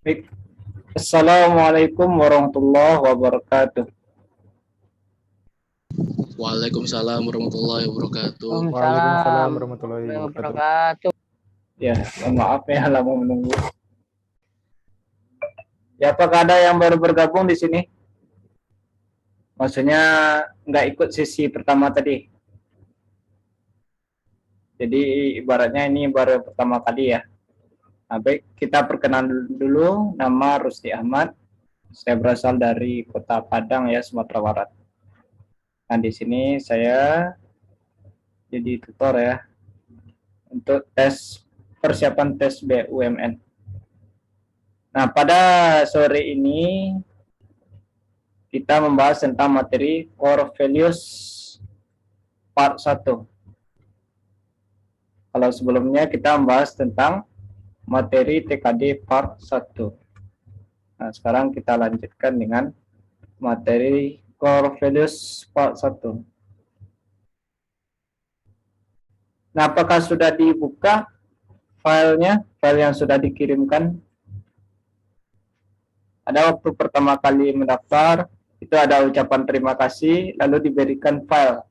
Baik. Assalamualaikum warahmatullahi wabarakatuh. Waalaikumsalam warahmatullahi wabarakatuh. Waalaikumsalam warahmatullahi wabarakatuh. Ya, maaf ya lama menunggu. Ya, apakah ada yang baru bergabung di sini? Maksudnya nggak ikut sesi pertama tadi. Jadi ibaratnya ini baru pertama kali ya. Nah, baik, kita perkenalan dulu. Nama Rusdi Ahmad. Saya berasal dari Kota Padang ya, Sumatera Barat. Nah, di sini saya jadi tutor ya untuk persiapan tes BUMN. Nah, pada sore ini kita membahas tentang materi core values part 1. Kalau sebelumnya kita membahas tentang materi TKD part 1. Nah, sekarang kita lanjutkan dengan materi core values part 1. Nah, apakah sudah dibuka filenya, file yang sudah dikirimkan? Ada waktu pertama kali mendaftar, itu ada ucapan terima kasih, lalu diberikan file.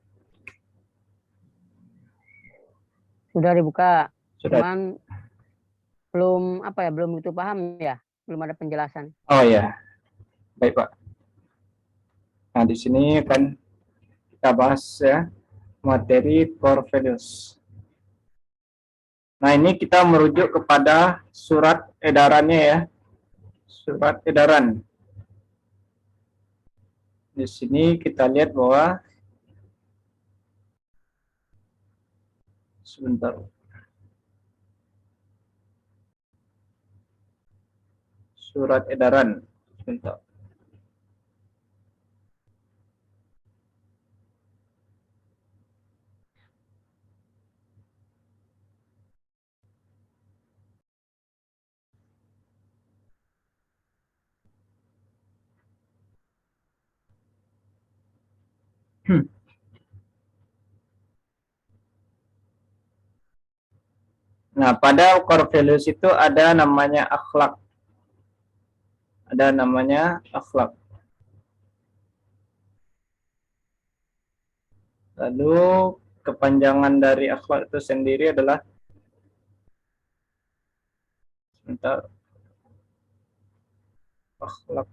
Sudah dibuka, Sudah. cuman belum itu paham ya, belum ada penjelasan. Oh ya, baik Pak. Nah, di sini akan kita bahas ya materi core values. Nah, ini kita merujuk kepada surat edarannya ya. Surat edaran. Di sini kita lihat bahwa sebentar. Surat edaran. Sebentar. Nah, pada core values itu ada namanya akhlak. Ada namanya akhlak. Lalu kepanjangan dari akhlak itu sendiri adalah sebentar. Akhlak.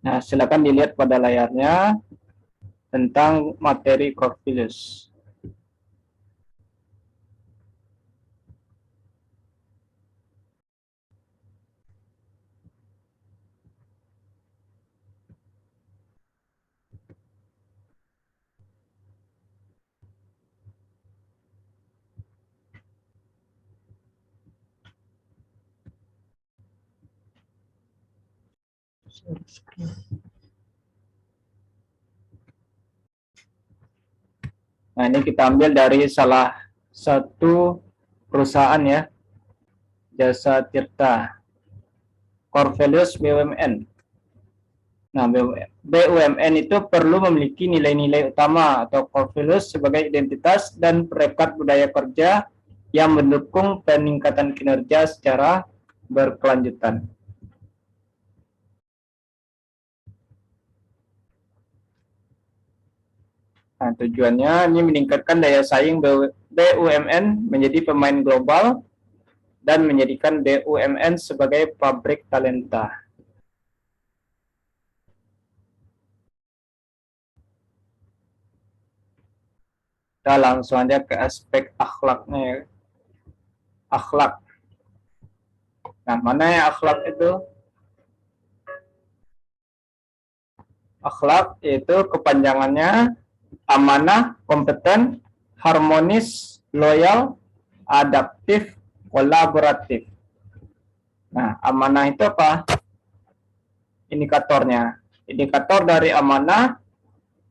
Nah, silakan dilihat pada layarnya tentang materi core values. Nah, ini kita ambil dari salah satu perusahaan ya, Jasa Tirta. Core values BUMN. Nah, BUMN itu perlu memiliki nilai-nilai utama atau core values sebagai identitas dan perekat budaya kerja yang mendukung peningkatan kinerja secara berkelanjutan. Nah, tujuannya ini meningkatkan daya saing BUMN menjadi pemain global dan menjadikan BUMN sebagai pabrik talenta. Kita langsung aja ke aspek akhlaknya ya. Akhlak. Nah, mana ya akhlak itu? Akhlak yaitu kepanjangannya amanah, kompeten, harmonis, loyal, adaptif, kolaboratif. Nah, amanah itu apa? Indikatornya. Indikator dari amanah,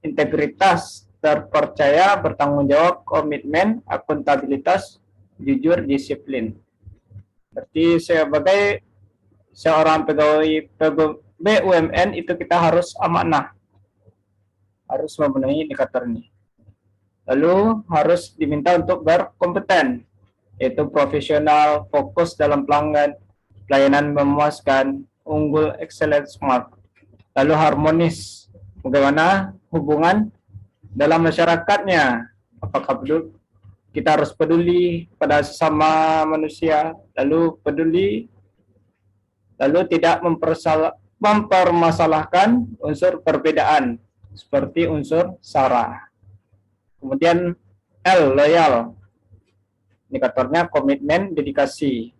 integritas, terpercaya, bertanggung jawab, komitmen, akuntabilitas, jujur, disiplin. Berarti sebagai seorang pegawai BUMN itu kita harus amanah. Harus memenuhi indikator ini. Lalu harus diminta untuk berkompeten, yaitu profesional, fokus dalam pelanggan, pelayanan memuaskan, unggul, excellent, smart. Lalu harmonis, bagaimana hubungan dalam masyarakatnya, apakah kita harus peduli pada sesama manusia, lalu peduli, lalu tidak mempermasalahkan unsur perbedaan, seperti unsur SARA. Kemudian L, loyal, indikatornya komitmen, dedikasi,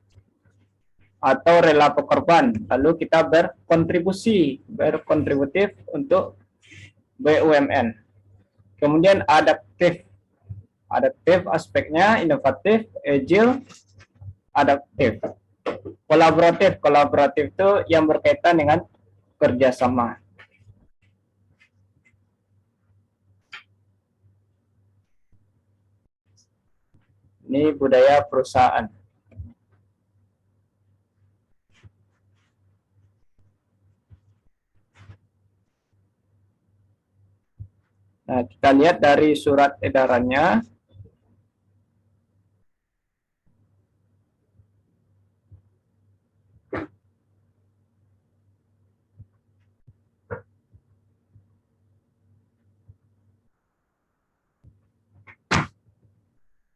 atau rela berkorban. Lalu kita berkontributif untuk BUMN. Kemudian adaptif. Adaptif aspeknya inovatif, agile, adaptif. Kolaboratif. Kolaboratif itu yang berkaitan dengan kerjasama. Ini budaya perusahaan. Nah, kita lihat dari surat edarannya.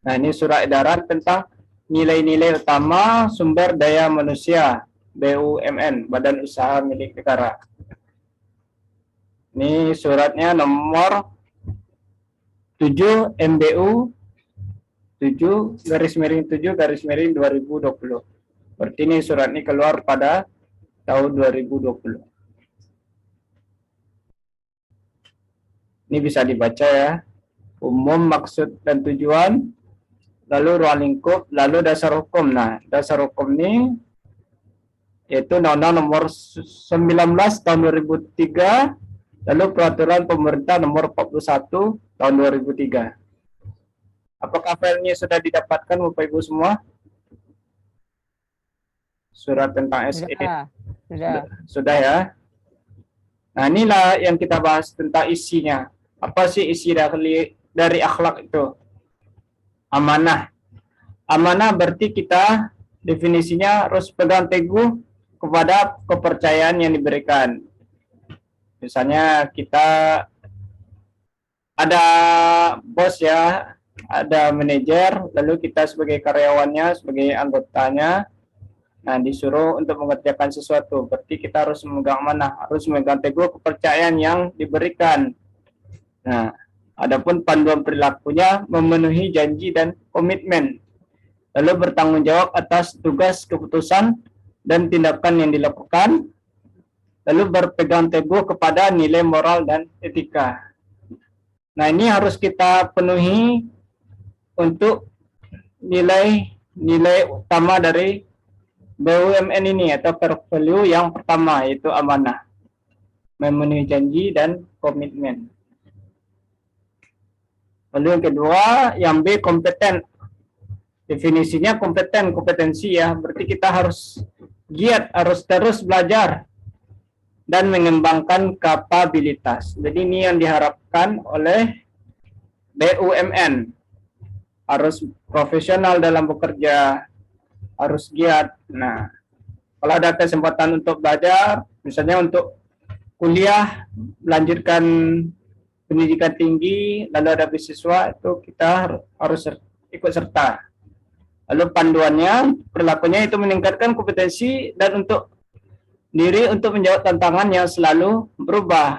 Nah, ini surat edaran tentang nilai-nilai utama sumber daya manusia BUMN, Badan Usaha Milik Negara. Ini suratnya nomor 7 MBU 7/7/2020. Berarti ini surat ini keluar pada tahun 2020. Ini bisa dibaca ya. Umum, maksud dan tujuan, lalu ruang lingkup, lalu dasar hukum. Nah, dasar hukum ini yaitu Undang-Undang nomor 19 tahun 2003, lalu Peraturan Pemerintah nomor 41 tahun 2003. Apakah filenya sudah didapatkan Bapak Ibu semua? Surat tentang SE. Sudah ya. Nah, inilah yang kita bahas tentang isinya. Apa sih isi dari akhlak itu? Amanah. Amanah berarti kita definisinya harus pegang teguh kepada kepercayaan yang diberikan. Misalnya kita ada bos ya, ada manajer, lalu kita sebagai karyawannya, sebagai anggotanya, nah disuruh untuk mengerjakan sesuatu. Berarti kita harus memegang amanah, harus memegang teguh kepercayaan yang diberikan. Nah, adapun panduan perilakunya memenuhi janji dan komitmen, lalu bertanggung jawab atas tugas, keputusan, dan tindakan yang dilakukan, lalu berpegang teguh kepada nilai moral dan etika. Nah, ini harus kita penuhi untuk nilai utama dari BUMN ini, atau core value yang pertama, yaitu amanah, memenuhi janji dan komitmen. Lalu yang kedua, yang B, kompeten. Definisinya kompetensi ya, berarti kita harus giat, harus terus belajar dan mengembangkan kapabilitas. Jadi ini yang diharapkan oleh BUMN. Harus profesional dalam bekerja, harus giat. Nah, kalau ada kesempatan untuk belajar, misalnya untuk kuliah, melanjutkan pendidikan tinggi, lalu ada beasiswa, itu kita harus ikut serta. Lalu panduannya, perilakunya itu meningkatkan kompetensi dan untuk diri untuk menjawab tantangan yang selalu berubah.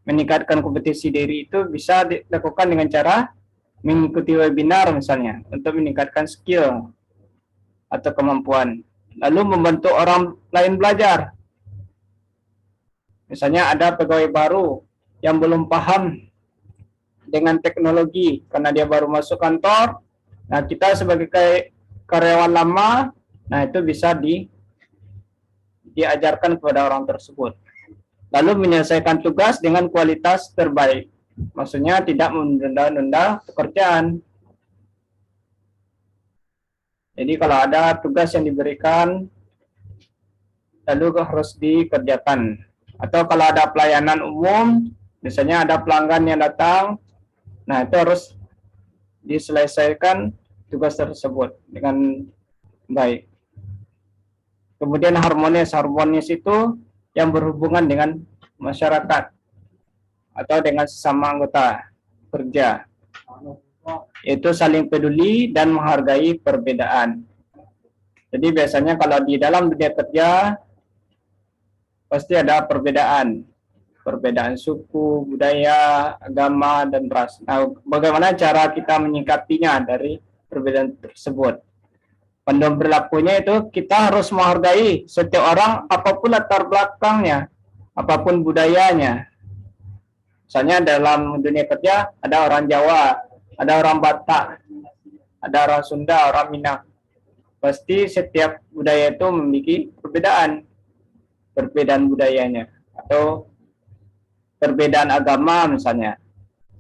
Meningkatkan kompetensi diri itu bisa dilakukan dengan cara mengikuti webinar misalnya, untuk meningkatkan skill atau kemampuan. Lalu membantu orang lain belajar. Misalnya ada pegawai baru yang belum paham dengan teknologi karena dia baru masuk kantor. Nah, kita sebagai karyawan lama, nah itu bisa diajarkan kepada orang tersebut. Lalu menyelesaikan tugas dengan kualitas terbaik. Maksudnya tidak menunda-nunda pekerjaan. Jadi kalau ada tugas yang diberikan, lalu harus dikerjakan. Atau kalau ada pelayanan umum, misalnya ada pelanggan yang datang, nah itu harus diselesaikan tugas tersebut dengan baik. Kemudian harmonis itu yang berhubungan dengan masyarakat atau dengan sesama anggota kerja, yaitu saling peduli dan menghargai perbedaan. Jadi biasanya kalau di dalam dunia kerja pasti ada perbedaan suku, budaya, agama, dan ras. Nah, bagaimana cara kita menyikapinya dari perbedaan tersebut? Panduan berlakunya itu kita harus menghargai setiap orang apapun latar belakangnya, apapun budayanya. Misalnya dalam dunia kerja ada orang Jawa, ada orang Batak, ada orang Sunda, orang Minang. Pasti setiap budaya itu memiliki perbedaan budayanya atau perbedaan agama misalnya.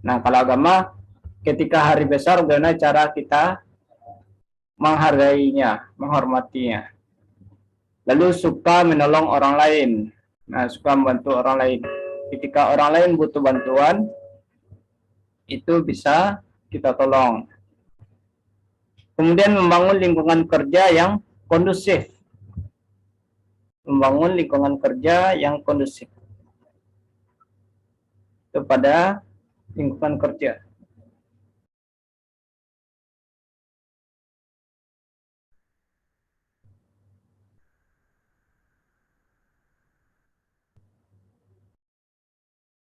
Nah, kalau agama ketika hari besar bagaimana cara kita menghargainya, menghormatinya. Lalu suka menolong orang lain. Nah, suka membantu orang lain. Ketika orang lain butuh bantuan, itu bisa kita tolong. Kemudian membangun lingkungan kerja yang kondusif. Membangun lingkungan kerja yang kondusif kepada lingkungan kerja.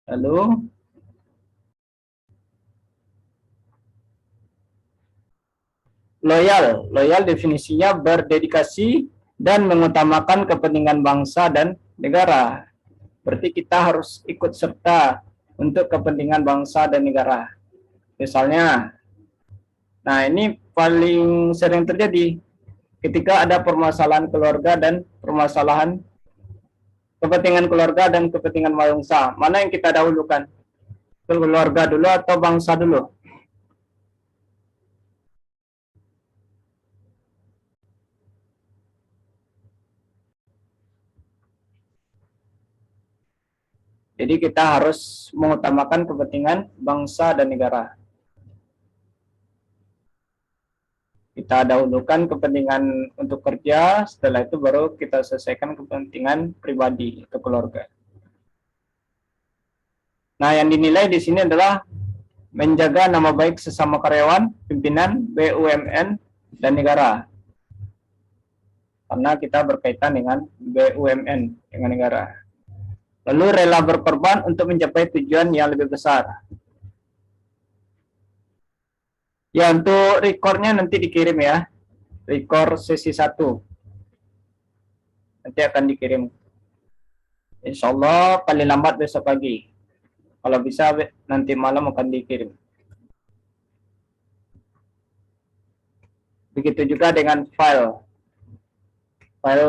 Lalu loyal definisinya berdedikasi dan mengutamakan kepentingan bangsa dan negara. Berarti kita harus ikut serta untuk kepentingan bangsa dan negara. Misalnya, nah ini paling sering terjadi ketika ada permasalahan keluarga dan permasalahan kepentingan keluarga dan kepentingan bangsa. Mana yang kita dahulukan? Keluarga dulu atau bangsa dulu? Jadi kita harus mengutamakan kepentingan bangsa dan negara. Kita dahulukan kepentingan untuk kerja, setelah itu baru kita selesaikan kepentingan pribadi atau keluarga. Nah, yang dinilai di sini adalah menjaga nama baik sesama karyawan, pimpinan, BUMN, dan negara. Karena kita berkaitan dengan BUMN, dengan negara. Lalu rela berkorban untuk mencapai tujuan yang lebih besar. Ya, untuk rekornya nanti dikirim ya. Rekor sesi 1. Nanti akan dikirim. Insya Allah paling lambat besok pagi. Kalau bisa nanti malam akan dikirim. Begitu juga dengan file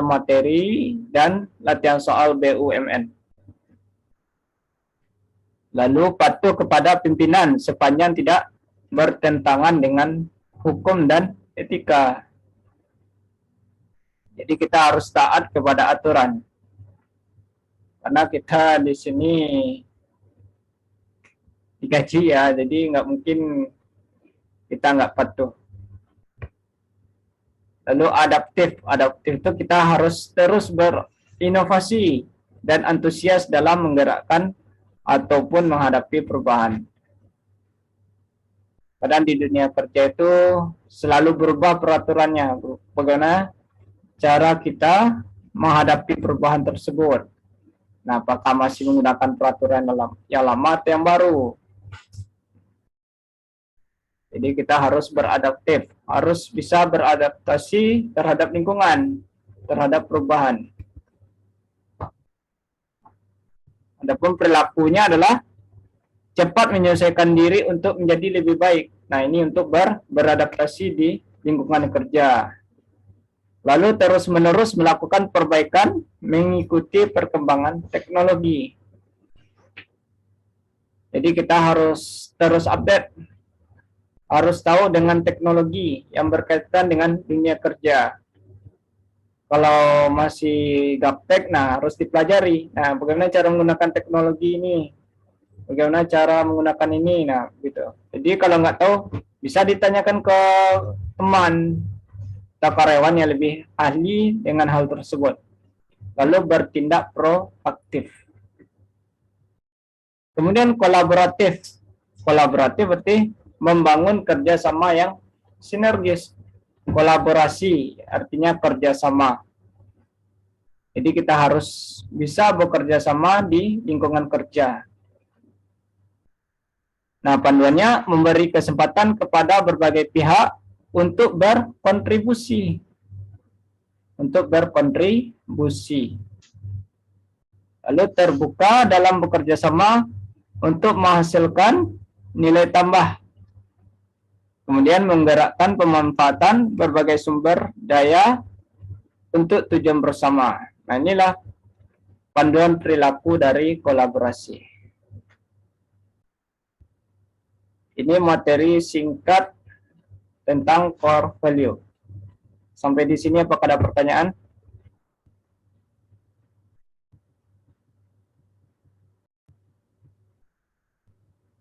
materi dan latihan soal BUMN. Lalu patuh kepada pimpinan sepanjang tidak bertentangan dengan hukum dan etika. Jadi kita harus taat kepada aturan. Karena kita di sini digaji ya, jadi nggak mungkin kita nggak patuh. Lalu adaptif itu kita harus terus berinovasi dan antusias dalam menggerakkan ataupun menghadapi perubahan. Kadang di dunia kerja itu selalu berubah peraturannya. Bagaimana cara kita menghadapi perubahan tersebut? Nah, apakah masih menggunakan peraturan yang lama atau yang baru? Jadi kita harus beradaptif, harus bisa beradaptasi terhadap lingkungan, terhadap perubahan. Adapun perilakunya adalah cepat menyesuaikan diri untuk menjadi lebih baik. Nah, ini untuk beradaptasi di lingkungan kerja. Lalu terus-menerus melakukan perbaikan mengikuti perkembangan teknologi. Jadi kita harus terus update, harus tahu dengan teknologi yang berkaitan dengan dunia kerja. Kalau masih gaptek, nah harus dipelajari. Nah, bagaimana cara menggunakan teknologi ini? Bagaimana cara menggunakan ini? Nah, gitu. Jadi kalau nggak tahu, bisa ditanyakan ke teman atau karyawan yang lebih ahli dengan hal tersebut. Lalu bertindak proaktif. Kemudian kolaboratif. Kolaboratif berarti membangun kerjasama yang sinergis. Kolaborasi artinya kerjasama. Jadi kita harus bisa bekerja sama di lingkungan kerja. Nah, panduannya memberi kesempatan kepada berbagai pihak untuk berkontribusi. Lalu terbuka dalam bekerja sama untuk menghasilkan nilai tambah. Kemudian menggerakkan pemanfaatan berbagai sumber daya untuk tujuan bersama. Nah, inilah panduan perilaku dari kolaborasi. Ini materi singkat tentang core value. Sampai di sini apakah ada pertanyaan?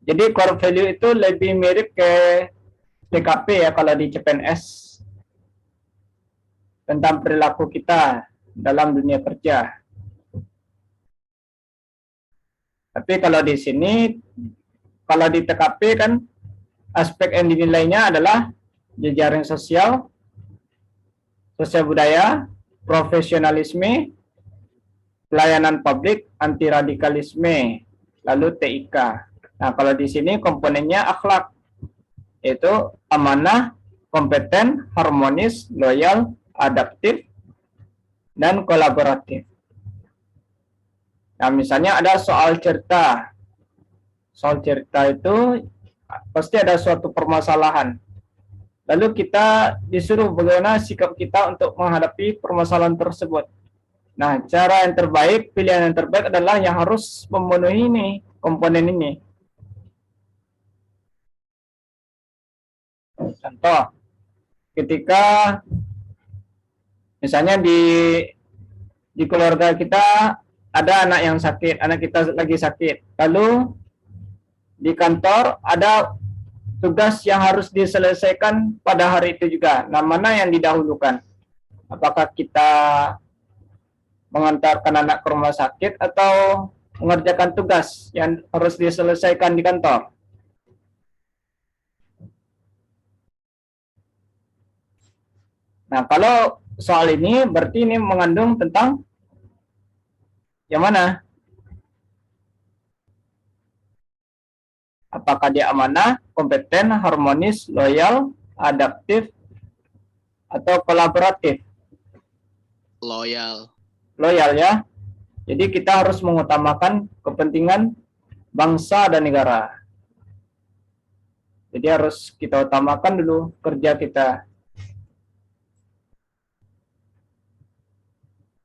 Jadi core value itu lebih mirip ke TKP ya kalau di CPNS. Tentang perilaku kita dalam dunia kerja. Tapi kalau di sini, kalau di TKP kan aspek yang dinilainya adalah jejaring sosial, sosial budaya, profesionalisme, pelayanan publik, anti radikalisme, lalu TIK. Nah, kalau di sini komponennya akhlak, yaitu amanah, kompeten, harmonis, loyal, adaptif, dan kolaboratif. Nah, misalnya ada soal cerita. Soal cerita itu pasti ada suatu permasalahan. Lalu kita disuruh bagaimana sikap kita untuk menghadapi permasalahan tersebut. Nah, cara yang terbaik, pilihan yang terbaik adalah yang harus memenuhi ini, komponen ini. Contoh, ketika misalnya di keluarga kita ada anak yang sakit, anak kita lagi sakit. Lalu di kantor ada tugas yang harus diselesaikan pada hari itu juga. Nah, mana yang didahulukan? Apakah kita mengantarkan anak ke rumah sakit atau mengerjakan tugas yang harus diselesaikan di kantor? Nah, kalau soal ini berarti ini mengandung tentang yang mana? Apakah dia amanah, kompeten, harmonis, loyal, adaptif, atau kolaboratif? Loyal. Loyal ya. Jadi kita harus mengutamakan kepentingan bangsa dan negara. Jadi harus kita utamakan dulu kerja kita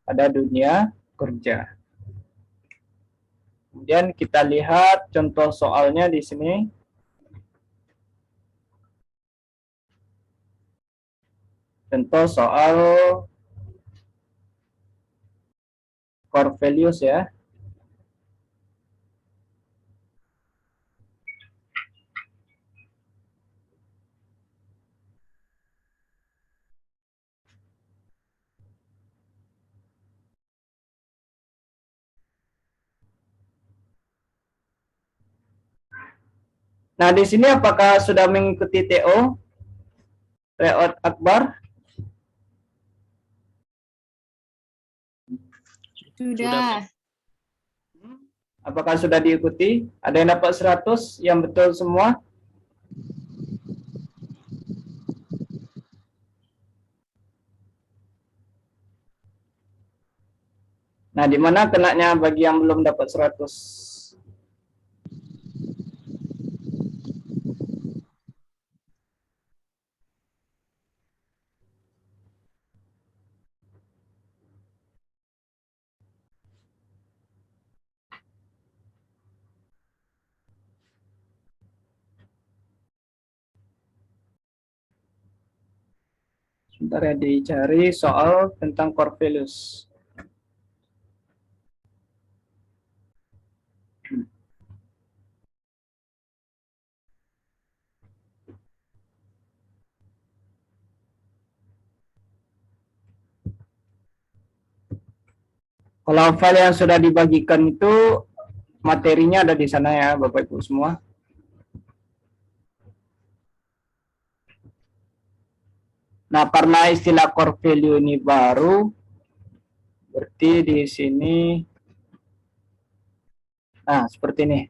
pada dunia kerja. Kemudian kita lihat contoh soalnya di sini. Contoh soal core values ya. Nah, di sini apakah sudah mengikuti TO? Tryout Akbar? Sudah. Apakah sudah diikuti? Ada yang dapat 100 yang betul semua? Nah, di mana kenanya bagi yang belum dapat 100? Sebentar ya, dicari soal tentang core values. Kalau file yang sudah dibagikan itu materinya ada di sana ya, Bapak Ibu semua. Nah, karena istilah core value ini baru, berarti di sini, nah seperti ini.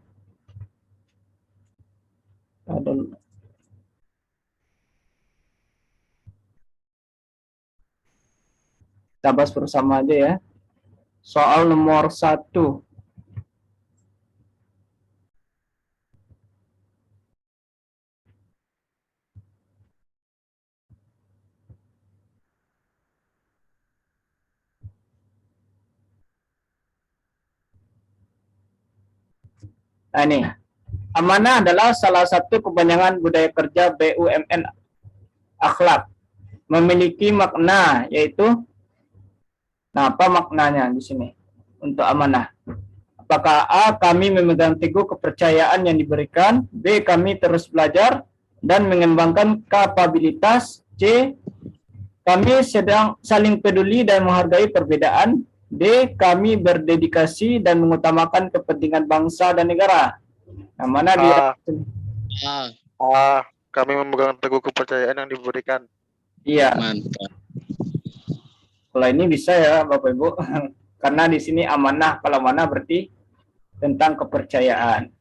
Kita bahas bersama aja ya. Soal nomor 1. Nah ini, amanah adalah salah satu kepanjangan budaya kerja BUMN akhlak. Memiliki makna yaitu, nah apa maknanya di sini untuk amanah? Apakah A, kami memegang teguh kepercayaan yang diberikan, B, kami terus belajar dan mengembangkan kapabilitas, C, kami sedang saling peduli dan menghargai perbedaan, D, kami berdedikasi dan mengutamakan kepentingan bangsa dan negara. Nah, mana dia? Kami memegang teguh kepercayaan yang diberikan. Iya. Mantap. Kalau ini bisa ya Bapak Ibu, karena di sini amanah. Kalau amanah berarti tentang kepercayaan.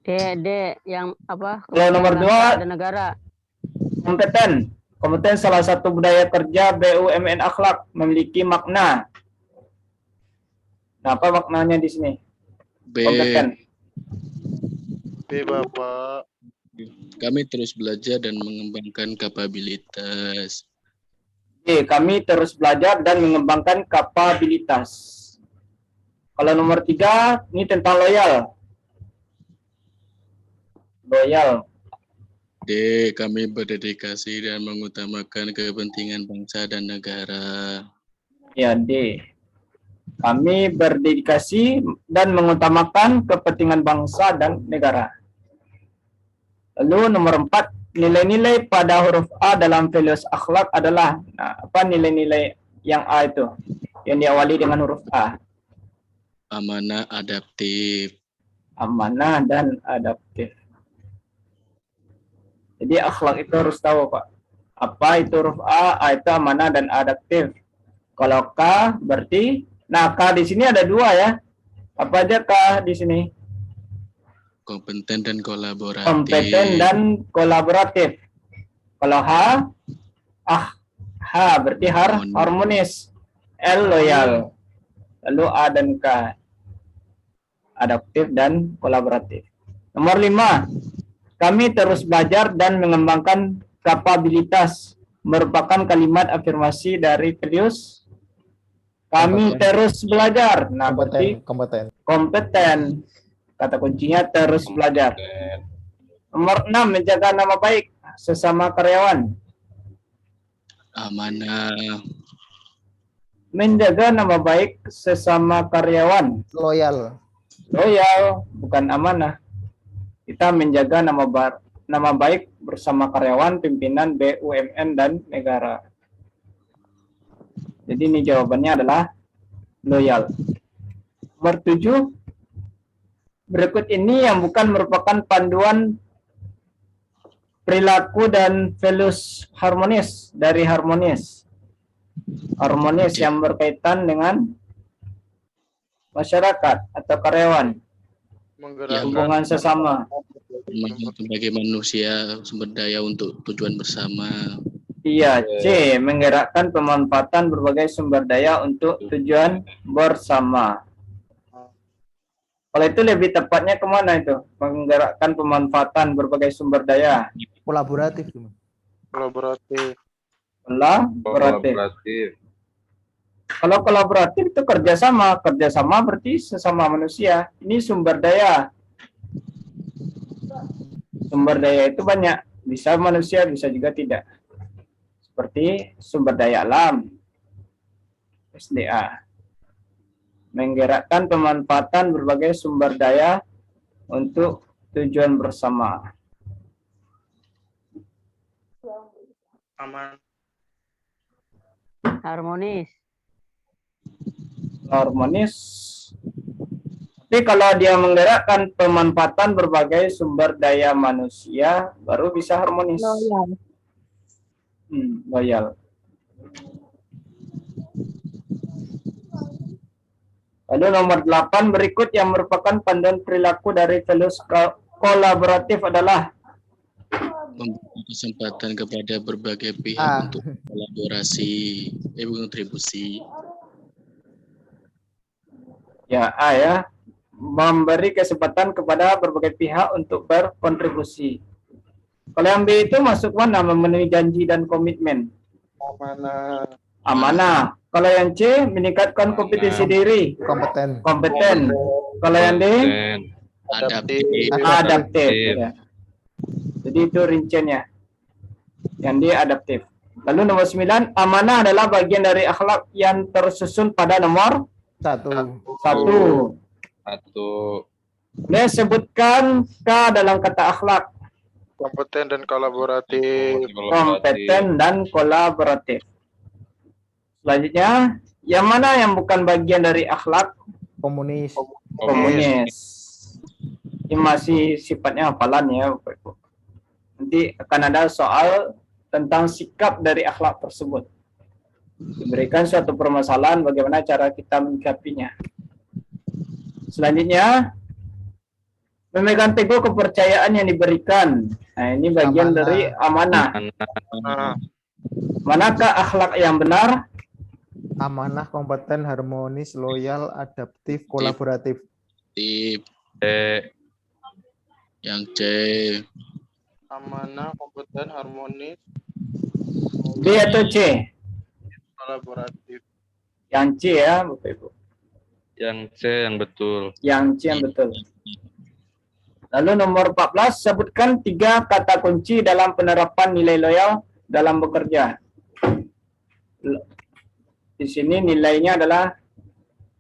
D yang apa? Kalau nomor 2, ada negara. kompeten. Kompeten salah satu budaya kerja BUMN akhlak, memiliki makna. Nah, apa maknanya di sini? B. Kompeten. B, Bapak. Kami terus belajar dan mengembangkan kapabilitas. B, kami terus belajar dan mengembangkan kapabilitas. Kalau nomor 3, ini tentang loyal. Loyal. D. Kami berdedikasi dan mengutamakan kepentingan bangsa dan negara. Ya, D. Kami berdedikasi dan mengutamakan kepentingan bangsa dan negara. Lalu nomor 4, nilai-nilai pada huruf A dalam values akhlak adalah, nah, apa nilai-nilai yang A itu? Yang diawali dengan huruf A. Amanah, adaptif. Amanah dan adaptif. Jadi akhlak itu harus tahu, Pak. Apa itu huruf A? A itu amanah dan adaptif. Kalau K berarti, nah K di sini ada 2 ya. Apa aja K di sini? Kompeten dan kolaboratif. Kompeten dan kolaboratif. Kalau H berarti harmonis. L loyal. Lalu A dan K adaptif dan kolaboratif. Nomor 5, kami terus belajar dan mengembangkan kapabilitas, merupakan kalimat afirmasi dari values. Kami terus belajar. Nah, berarti kompeten. Kata kuncinya terus belajar. Nomor 6, menjaga nama baik sesama karyawan. Amanah. Menjaga nama baik sesama karyawan. Loyal, Bukan amanah. Kita menjaga nama baik bersama karyawan, pimpinan BUMN dan negara. Jadi ini jawabannya adalah loyal. Nomor 7, berikut ini yang bukan merupakan panduan perilaku dan values harmonis dari harmonis. Harmonis yang berkaitan dengan masyarakat atau karyawan. Hubungan sesama. Sebagai manusia, sumber daya untuk tujuan bersama. Iya, C. Menggerakkan pemanfaatan berbagai sumber daya untuk tujuan bersama. Kalau itu lebih tepatnya kemana itu? Menggerakkan pemanfaatan berbagai sumber daya. Kolaboratif. Kolaboratif. Kolaboratif. Kalau kolaboratif itu kerjasama. Kerjasama berarti sesama manusia. Ini sumber daya. Sumber daya itu banyak. Bisa manusia, bisa juga tidak. Seperti sumber daya alam, SDA. Menggerakkan pemanfaatan berbagai sumber daya untuk tujuan bersama. Aman. Harmonis. Harmonis. Tapi kalau dia menggerakkan pemanfaatan berbagai sumber daya manusia, baru bisa harmonis. Loyal. Lalu nomor 8 berikut yang merupakan panduan perilaku dari values kolaboratif adalah Memberi kesempatan kepada berbagai pihak untuk kolaborasi, kontribusi. ya A ya, memberi kesempatan kepada berbagai pihak untuk berkontribusi. Kalau yang B itu masuk mana? Memenuhi janji dan komitmen. Amanah. Kalau yang C meningkatkan kompetensi diri. Kompeten. Kalau yang D Adaptif. adaptif. Ya. Jadi itu rinciannya. Yang D adaptif. Lalu nomor 9, amanah adalah bagian dari akhlak yang tersusun pada nomor 1. Boleh sebutkan K dalam kata akhlak. Kompeten dan kolaboratif. Kompeten dan kolaboratif. Selanjutnya, yang mana yang bukan bagian dari akhlak? Komunis. Komunis. Ini masih sifatnya hafalan ya, Bapak Ibu. Nanti akan ada soal tentang sikap dari akhlak tersebut. Diberikan suatu permasalahan bagaimana cara kita menyikapinya. Selanjutnya, memegang teguh kepercayaan yang diberikan. Nah, ini bagian Amanah. dari amanah. Manakah akhlak yang benar? Amanah, kompeten, harmonis, loyal, adaptif, kolaboratif. Tip. Yang C. Amanah, kompeten, harmonis, B atau C? kolaboratif. Yang C ya, Bapak Ibu. Yang C yang betul. Yang C yang betul. Lalu nomor 14, sebutkan 3 kata kunci dalam penerapan nilai loyal dalam bekerja. Di sini nilainya adalah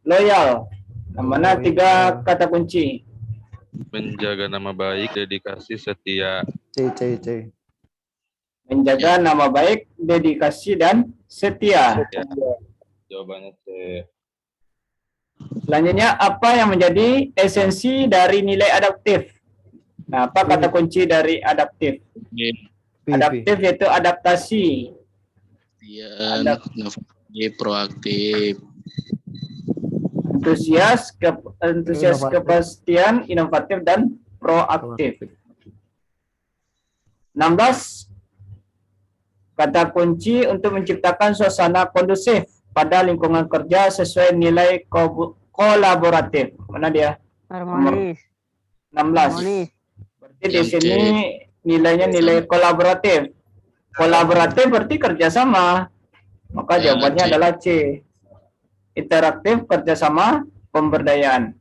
loyal. Yang mana 3 kata kunci? Menjaga nama baik, dedikasi, setia. C. Menjaga nama baik, dedikasi, dan setia. Jawabannya C. Selanjutnya, apa yang menjadi esensi dari nilai adaptif? Nah, apa kata kunci dari adaptif? Adaptif yaitu adaptasi. Inovatif, proaktif. Antusias, kepastian, inovatif, dan proaktif. 16. Kata kunci untuk menciptakan suasana kondusif pada lingkungan kerja sesuai nilai kolaboratif. Mana dia? Harmonis. 16. Harmonis. Berarti di sini nilainya nilai kolaboratif. Kolaboratif berarti kerjasama. Maka jawabannya C. adalah C. Interaktif, kerjasama, pemberdayaan.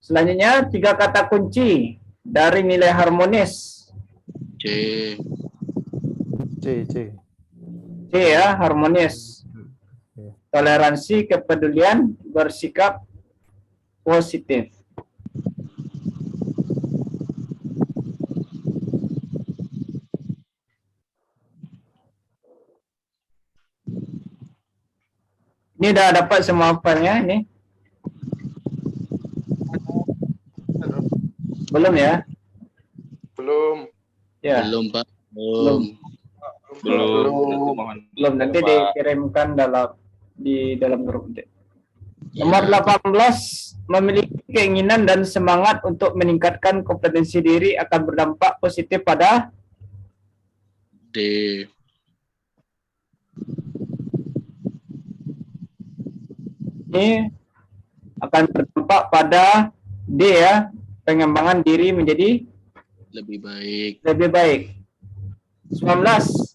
Selanjutnya 3 kata kunci dari nilai harmonis. C. C. C ya, harmonis. Toleransi, kepedulian, bersikap positif. Ini udah dapat semua hafalnya ini? Belum ya? Belum. Ya, Belum, Pak. belum. Nanti dikirimkan di dalam grup. Nomor 18, memiliki keinginan dan semangat untuk meningkatkan kompetensi diri akan berdampak positif pada D. D. Ini akan berdampak pada D ya, pengembangan diri menjadi Lebih baik. lebih baik. 19.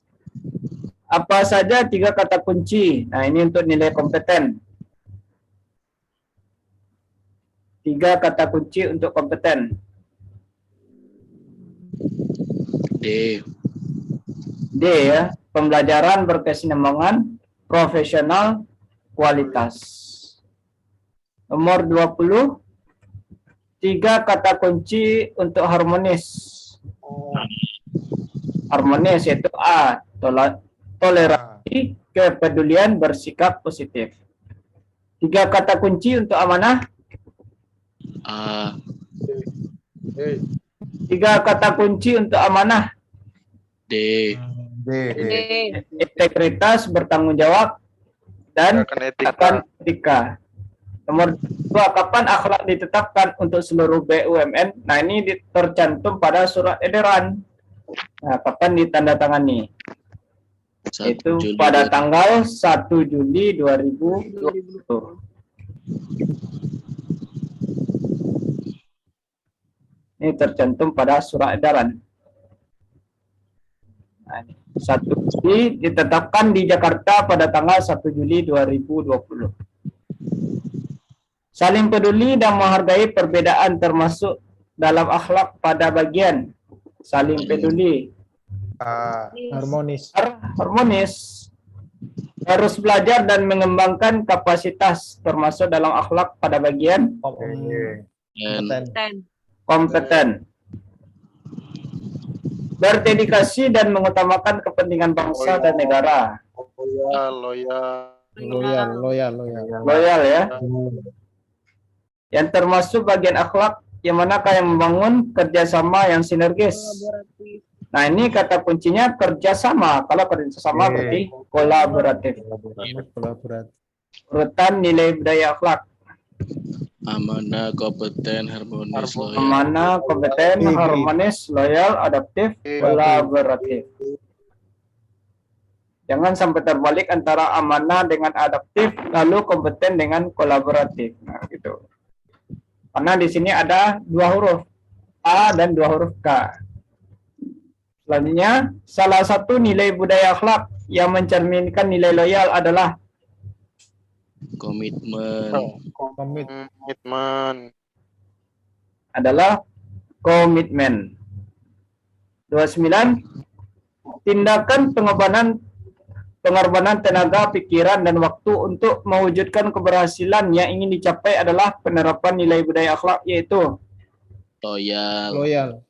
Apa saja 3 kata kunci? Nah, ini untuk nilai kompeten. 3 kata kunci untuk kompeten. D. D ya, pembelajaran berkesinambungan, profesional, kualitas. Nomor 20. 3 kata kunci untuk harmonis. Harmonis yaitu A, toleransi, kepedulian, bersikap positif. 3 kata kunci untuk amanah. A. 3 kata kunci untuk amanah. D. D. D. Integritas, bertanggung jawab, dan Akan etika. akan etika. Nomor 2, kapan akhlak ditetapkan untuk seluruh BUMN? Nah, ini tercantum pada surat edaran. Nah, kapan ditandatangani? 1 Itu Juli pada 2020. tanggal 1 Juli 2020. Ini tercantum pada surat edaran. Nah, 1 Juli ditetapkan di Jakarta pada tanggal 1 Juli 2020. Saling peduli dan menghargai perbedaan termasuk dalam akhlak pada bagian saling peduli. Harmonis. Harmonis. Harus belajar dan mengembangkan kapasitas termasuk dalam akhlak pada bagian N. kompeten. Berdedikasi dan mengutamakan kepentingan bangsa dan negara. Loyal. Loyal ya. Yang termasuk bagian akhlak yang manakah yang membangun kerjasama yang sinergis. Nah, ini kata kuncinya kerjasama. Kalau kerjasama berarti kolaboratif. Kolaboratif. Urutan nilai budaya akhlak. Amanah, kompeten, harmonis, loyal. Amanah, kompeten, harmonis, loyal, adaptif, kolaboratif. Jangan sampai terbalik antara amanah dengan adaptif, lalu kompeten dengan kolaboratif. Nah, gitu. Karena di sini ada 2 huruf A dan 2 huruf K. Selanjutnya, salah satu nilai budaya akhlak yang mencerminkan nilai loyal adalah Komitmen. Komitmen. Komitmen. 29. Tindakan pengorbanan tenaga, pikiran, dan waktu untuk mewujudkan keberhasilan yang ingin dicapai adalah penerapan nilai budaya akhlak, yaitu Loyal.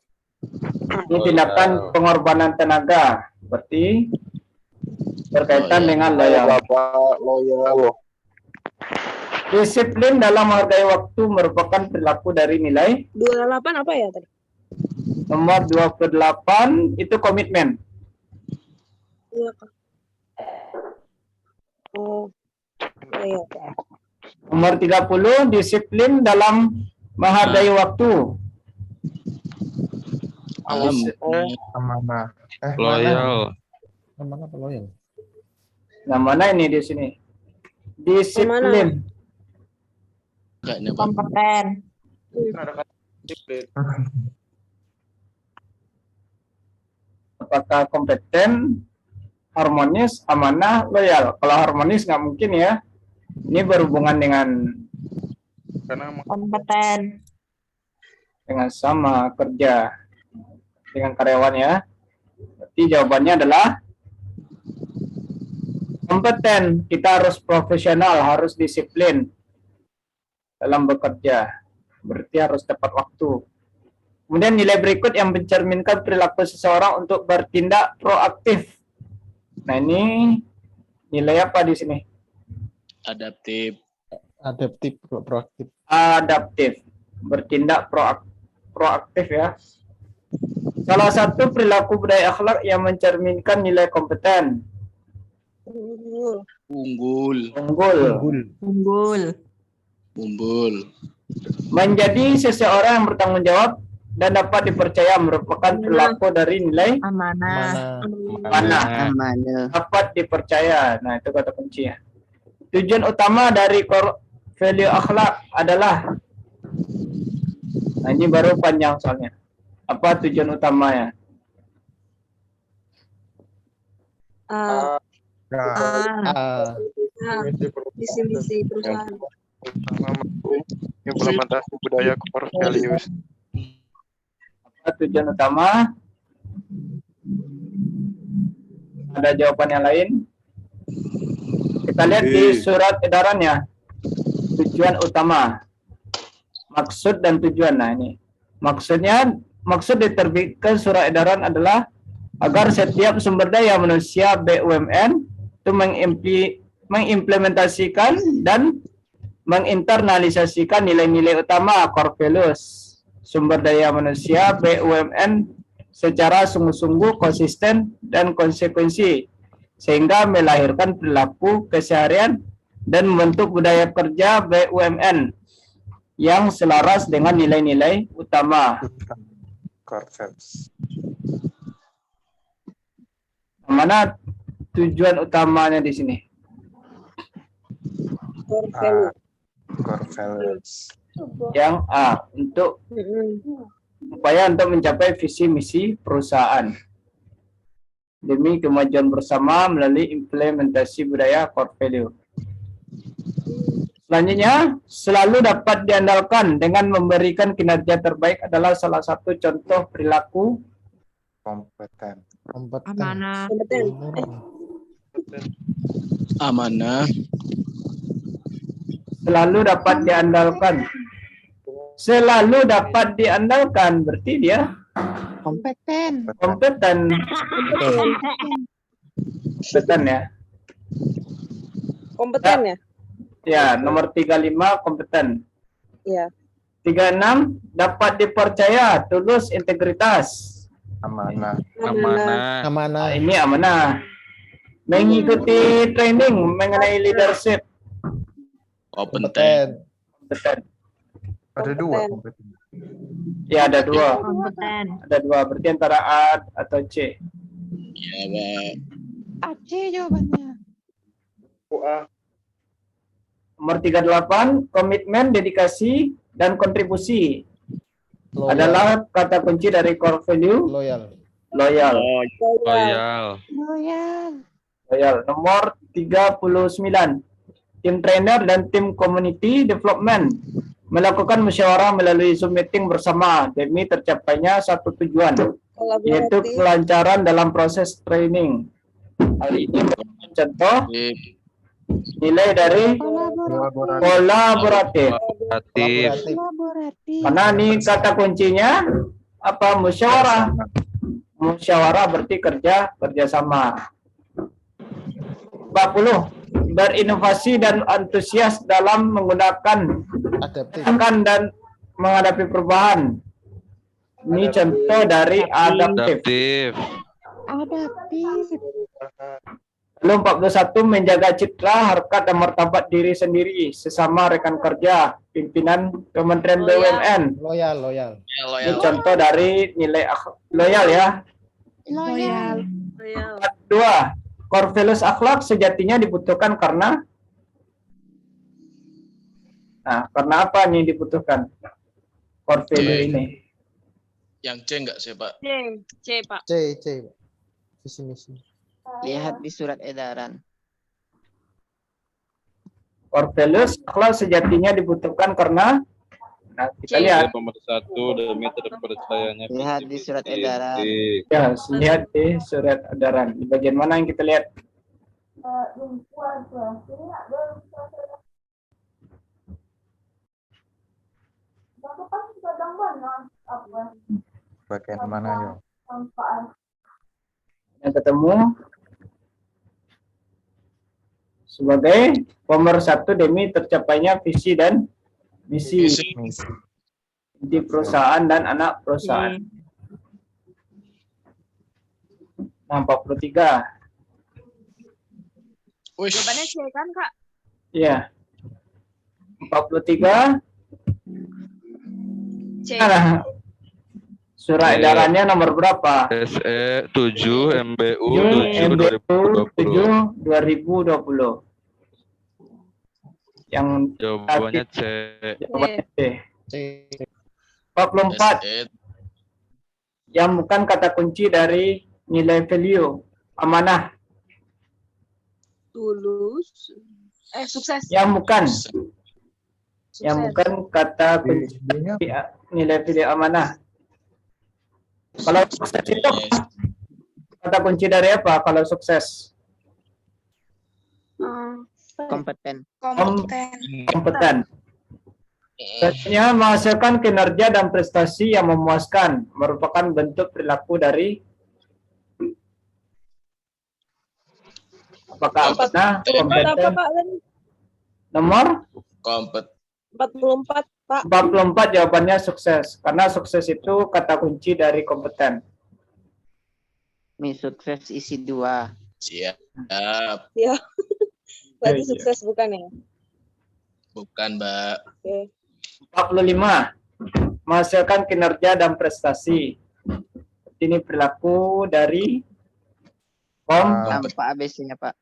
ini tindakan pengorbanan tenaga, berarti berkaitan dengan loyal. Loyal. Disiplin dalam menghargai waktu merupakan perilaku dari nilai. 28 apa ya tadi? Nomor 28 itu komitmen. Iya, Kak. Oh, iya. Nomor 30 disiplin dalam menghargai waktu. Amanah. Loyal. Amanah apa loyal? Nah, mana ini di sini? Disiplin. Kayaknya Pak. Kompeten. Ada kata disiplin. Apakah kompeten, harmonis, amanah, loyal? Kalau harmonis nggak mungkin ya. Ini berhubungan dengan Kompeten. sama kerja dengan karyawan ya. Berarti jawabannya adalah kompeten. Kita harus profesional, harus disiplin dalam bekerja. Berarti harus tepat waktu. Kemudian nilai berikut yang mencerminkan perilaku seseorang untuk bertindak proaktif. Nah, ini nilai apa di sini? Adaptif. Adaptif, proaktif. Adaptif. Bertindak proaktif ya. Salah satu perilaku budaya akhlak yang mencerminkan nilai kompeten. Unggul. Unggul. Umbul. Menjadi seseorang yang bertanggung jawab dan dapat dipercaya merupakan perilaku dari nilai Amanah. mana dapat dipercaya. Nah, itu kata kunci ya. Tujuan utama dari core value akhlak adalah, nah ini baru panjang soalnya. Apa tujuan utamanya? Ah, misi perusahaan. Implementasi budaya core values. Apa tujuan utama? Ada jawaban yang lain? Kita lihat di surat edarannya. Tujuan utama, maksud dan tujuan. Nah ini maksud diterbitkan surat edaran adalah agar setiap sumber daya manusia BUMN itu mengimplementasikan dan menginternalisasikan nilai-nilai utama core values sumber daya manusia BUMN secara sungguh-sungguh, konsisten, dan konsekuensi, sehingga melahirkan perilaku keseharian dan membentuk budaya kerja BUMN yang selaras dengan nilai-nilai utama. Core values. Mana tujuan utamanya di sini? Core value. Core values. Yang A, untuk upaya untuk mencapai visi misi perusahaan demi kemajuan bersama melalui implementasi budaya core value. Selanjutnya, selalu dapat diandalkan dengan memberikan kinerja terbaik adalah salah satu contoh perilaku Kompeten. Amanah. Kompeten. Amanah. Selalu dapat diandalkan. Selalu dapat diandalkan, berarti dia Kompeten. kompeten ya. Kompeten ya? Ya, nomor 35 kompeten. Iya. 36 dapat dipercaya, tulus, integritas. Amanah. Amanah. Amanah. Nah, ini amanah. Mengikuti training mengenai leadership. Kompeten. Kompeten. Ada dua Kompeten. kompeten. Ya, ada dua. Kompeten. Ada dua, berarti antara A atau C. Ya, Pak. AC jawabannya. Nomor 38, komitmen, dedikasi, dan kontribusi Loyal. adalah kata kunci dari core value Loyal. loyal. Loyal. Loyal. Nomor 39, tim trainer dan tim community development melakukan musyawarah melalui Zoom meeting bersama demi tercapainya satu tujuan, yaitu Kolaboratif. kelancaran dalam proses training. Hal ini merupakan contoh nilai dari kolaboratif. Aktif. Karena ini kata kuncinya apa? Musyawarah. Musyawarah berarti kerjasama. 40. Berinovasi dan antusias dalam menggunakan Adaptif. dan menghadapi perubahan. Ini contoh dari adaptif. Adaptif. Lalu 41, menjaga citra, harkat, dan martabat diri sendiri sesama rekan kerja, pimpinan Kementerian BUMN. Loyal. Loyal. Ini contoh dari nilai loyal ya. Loyal. 2. Core values akhlak sejatinya dibutuhkan karena karena apa nih dibutuhkan core value ini? Yang C enggak sih, Pak? C, Pak. C. Visi misi. Lihat di surat edaran. Core values akhlak sejatinya dibutuhkan karena kita lihat Pemersatu demi terpercayanya. Lihat di surat visi edaran. misi. ya, lihat di surat edaran. Di bagian mana yang kita lihat? Bagian mana ya? Yang ketemu sebagai pemersatu demi tercapainya visi dan misi Misi. di perusahaan dan anak perusahaan. Nah, 43. Wih. Jawabannya C kan, Kak? Iya. 43. C. Nah, Surat edarannya nomor berapa? SE 7 MBU 7 MBU 2020. 7 2020. Yang Jawabannya C. jawabannya C. C. 44. SE Yang bukan kata kunci dari nilai value. Amanah. Tulus. Sukses. Yang bukan. Sukses. Yang bukan kata kunci D-nya nilai value amanah. Kalau sukses itu kata kunci dari apa? Kalau sukses Kompeten. kompeten. Selanjutnya menghasilkan kinerja dan prestasi yang memuaskan merupakan bentuk perilaku dari apakah amanah, Apa kompeten. Pak tadi? Nomor kompet 44 Pak. 44 jawabannya sukses. Karena sukses itu kata kunci dari kompeten. Mi sukses isi 2. siap. Ya. Berarti Iya. sukses bukan ya? Bukan, Mbak. Oke. 45. Menghasilkan kinerja dan prestasi. Ini perilaku dari Tanpa ABC-nya, Pak.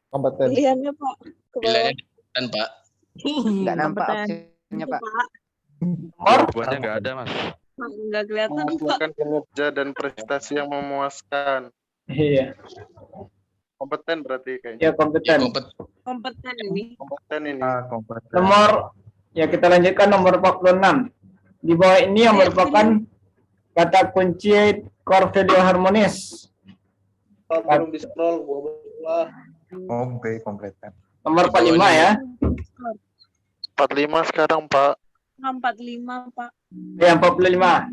Kompeten. Pilihannya Pak. Ke bawah. Pilihannya kan, Pak. Enggak nampak Kompeten. opsinya, Pak. nomor Jawabannya nggak ada, Mas. Enggak kelihatan Pak. Menghasilkan kinerja dan prestasi yang memuaskan. iya, Kompeten berarti kayaknya. ya Ya, kompeten. Kompeten ini. Kompeten ini. kompeten. Nomor ya kita lanjutkan nomor 46. Di bawah ini yang merupakan kata kunci core value harmonis. Belum di scroll, Oh, B kompeten. Nomor 45 ya. 45 sekarang, Pak. 45 Pak. Yang 45.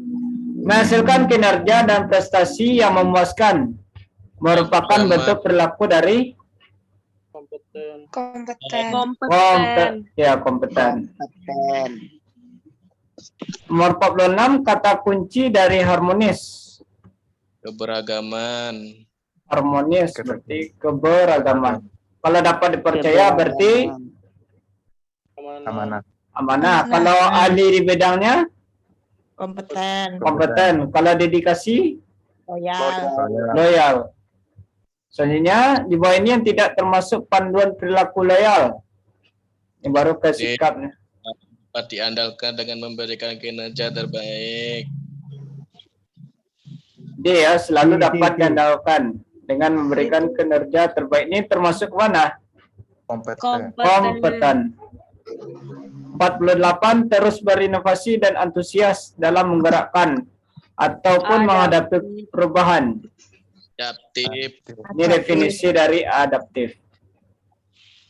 Menghasilkan kinerja dan prestasi yang memuaskan merupakan bentuk perilaku dari Kompeten. Kompeten. ya kompeten. Kompeten. Nomor 46 kata kunci dari harmonis. Keberagaman. Harmonis berarti keberagaman. Kalau dapat dipercaya berarti Amanah. amanah. Kalau ahli di bidangnya kompeten. Kalau dedikasi loyal. Selanjutnya di bawah ini yang tidak termasuk panduan perilaku loyal. Ini baru ke sikapnya. Dapat diandalkan dengan memberikan kinerja terbaik. Dia selalu dapat diandalkan dengan memberikan kinerja terbaik. Ini termasuk mana? Kompeten. Kompeten. 48 terus berinovasi dan antusias dalam menggerakkan ataupun menghadapi perubahan. Adaptif. Ini definisi dari adaptif.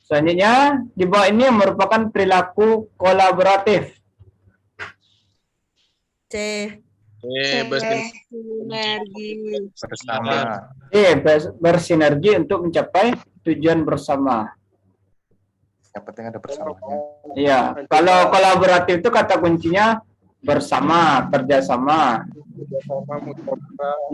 Selanjutnya di bawah ini yang merupakan perilaku kolaboratif. Sinergi. Bersama. Bersinergi untuk mencapai tujuan bersama. Yang penting ada bersamanya. Iya, kalau kolaboratif itu kata kuncinya bersama, kerjasama.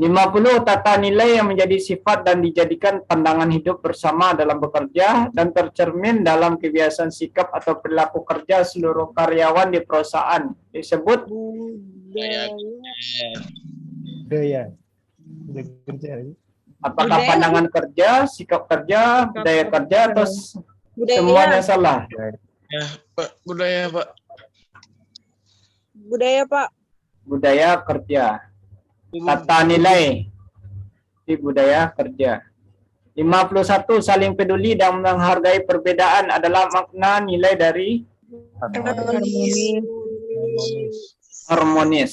50 tata nilai yang menjadi sifat dan dijadikan pandangan hidup bersama dalam bekerja dan tercermin dalam kebiasaan sikap atau perilaku kerja seluruh karyawan di perusahaan disebut Budaya. Udah kerja. apakah Budaya. pandangan kerja, sikap kerja, budaya kerja atau semuanya salah? Ya, Pak. Budaya, Pak. Budaya Pak. Budaya kerja. Tata nilai di budaya kerja. 51 saling peduli dan menghargai perbedaan adalah makna nilai dari harmonis. Harmonis.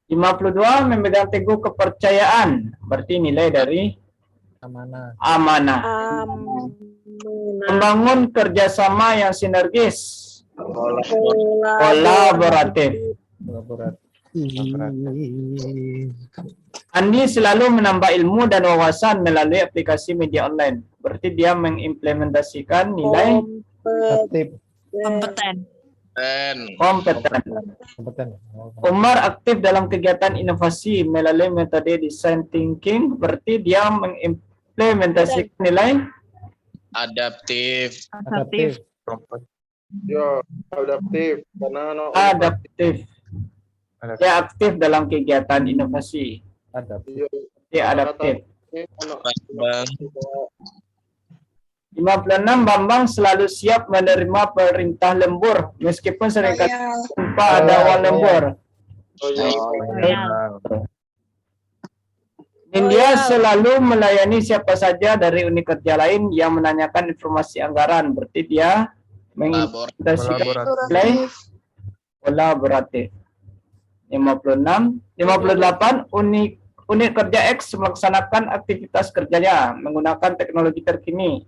52 memegang teguh kepercayaan, berarti nilai dari Amanah. amanah. Membangun kerjasama yang sinergis, kolaboratif. Kolaboratif. Andi selalu menambah ilmu dan wawasan melalui aplikasi media online. Berarti dia mengimplementasikan nilai Aktif. Kompeten. Kompeten. kompeten. Umar aktif dalam kegiatan inovasi melalui metode design thinking. Berarti dia mengimplementasikan nilai Adaptif. Aktif. Yo, adaptif. Karena adaptif. Dia aktif dalam kegiatan inovasi. Adaptif. Dia adaptif. Bang. 56, Bambang selalu siap menerima perintah lembur meskipun seringkali tanpa ada uang lembur. Loyal. India selalu melayani siapa saja dari unit kerja lain yang menanyakan informasi anggaran. Berarti dia mengimplementasikan nilai kolaboratif. 56, 58, unit kerja X melaksanakan aktivitas kerjanya menggunakan teknologi terkini.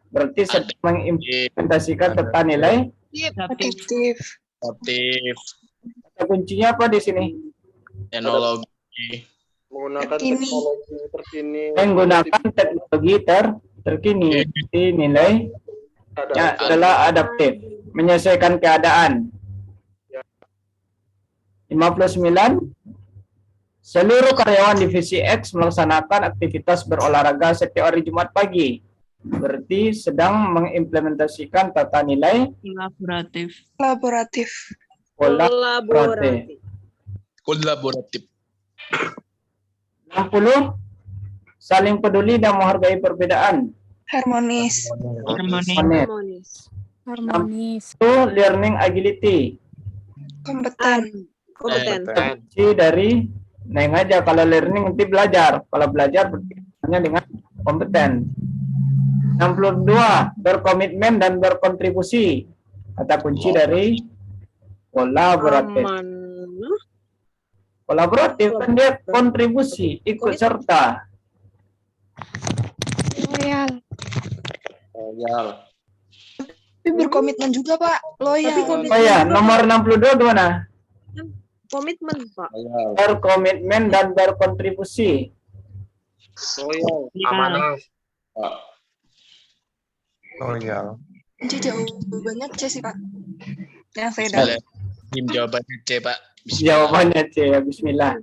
Berarti sedang mengimplementasikan tata nilai. Adaptif. Aktif. Kata kuncinya apa di sini? Teknologi. Menggunakan teknologi terkini. Menggunakan teknologi terkini. Jadi nilainya adalah adaptif, menyesuaikan keadaan. 59, seluruh karyawan divisi X melaksanakan aktivitas berolahraga setiap hari Jumat pagi. Berarti sedang mengimplementasikan tata nilai Kolaboratif. Kolaboratif. 60, saling peduli dan menghargai perbedaan. Harmonis. Harmonis. 2, learning agility. Kompeten. Kunci dari neng aja, kalau learning nanti belajar. Kalau belajar hanya dengan kompeten. 62, berkomitmen dan berkontribusi. Kata kunci dari kolaboratif. Kolaboratif kan dia kontribusi, ikut serta. Loyal. Tapi berkomitmen juga, Pak. Loyal. Oh ya, nomor 62 gimana? Komitmen, Pak. Berkomitmen dan berkontribusi. Loyal. Amanah. Loyal. Jawabannya C sih, Pak. Yang saya Bismillah. Tim jawabannya C, Pak. Jawabannya C, ya, bismillah.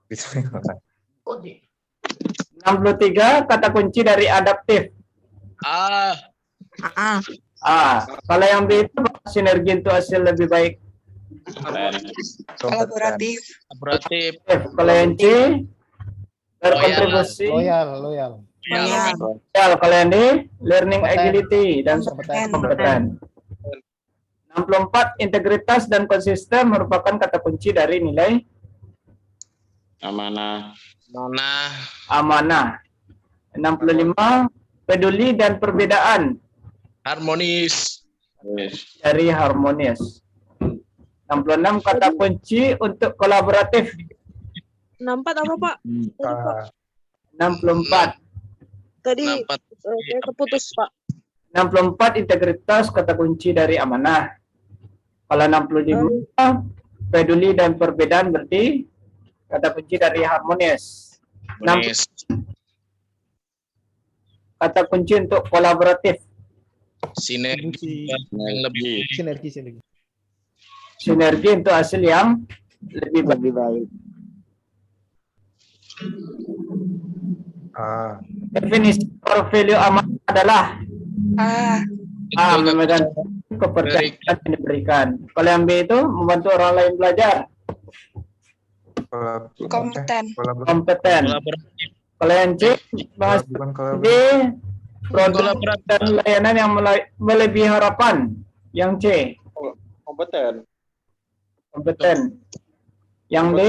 Bismillah. 63, kata kunci dari adaptif. Kalau yang B itu sinergi untuk hasil lebih baik. Kolaboratif. Kolaboratif. Kalau yang C, berkontribusi. Loyal. Kalau yang D, learning Kompeten. agility dan kompeten. 64, integritas dan konsisten merupakan kata kunci dari nilai Amanah. amanah. 65, peduli dan perbedaan Harmonis. dari harmonis. 66, kata kunci untuk kolaboratif. 64 apa, Pak? 64, Tadi Nampak. saya keputus, Pak. 64, integritas kata kunci dari amanah. Kalau 65, peduli dan perbedaan berarti kata kunci dari harmonis. Harmonis. Kata kunci untuk kolaboratif. Sinergi. Yang lebih. Sinergi. Sinergi untuk hasil yang lebih baik. Lebih baik. Definisi core value amanah adalah memegang kepercayaan yang diberikan. Kalau yang B itu membantu orang lain belajar. Kompeten. Kompeten. Kalau yang C, bahas D, produk dan layanan yang melebihi harapan. Yang C, kompeten. Yang D,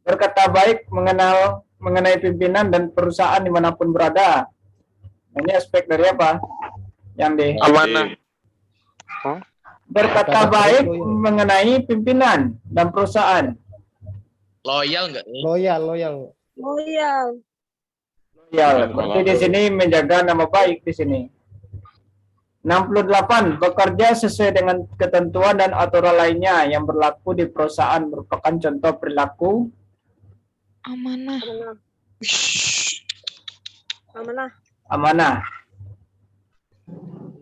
berkata baik mengenai pimpinan dan perusahaan dimanapun berada. Ini aspek dari apa? Yang D. Amanah. Berkata baik mengenai pimpinan dan perusahaan. Loyal nggak? Loyal. Ya, berarti di sini menjaga nama baik di sini. 68, bekerja sesuai dengan ketentuan dan aturan lainnya yang berlaku di perusahaan merupakan contoh perilaku amanah.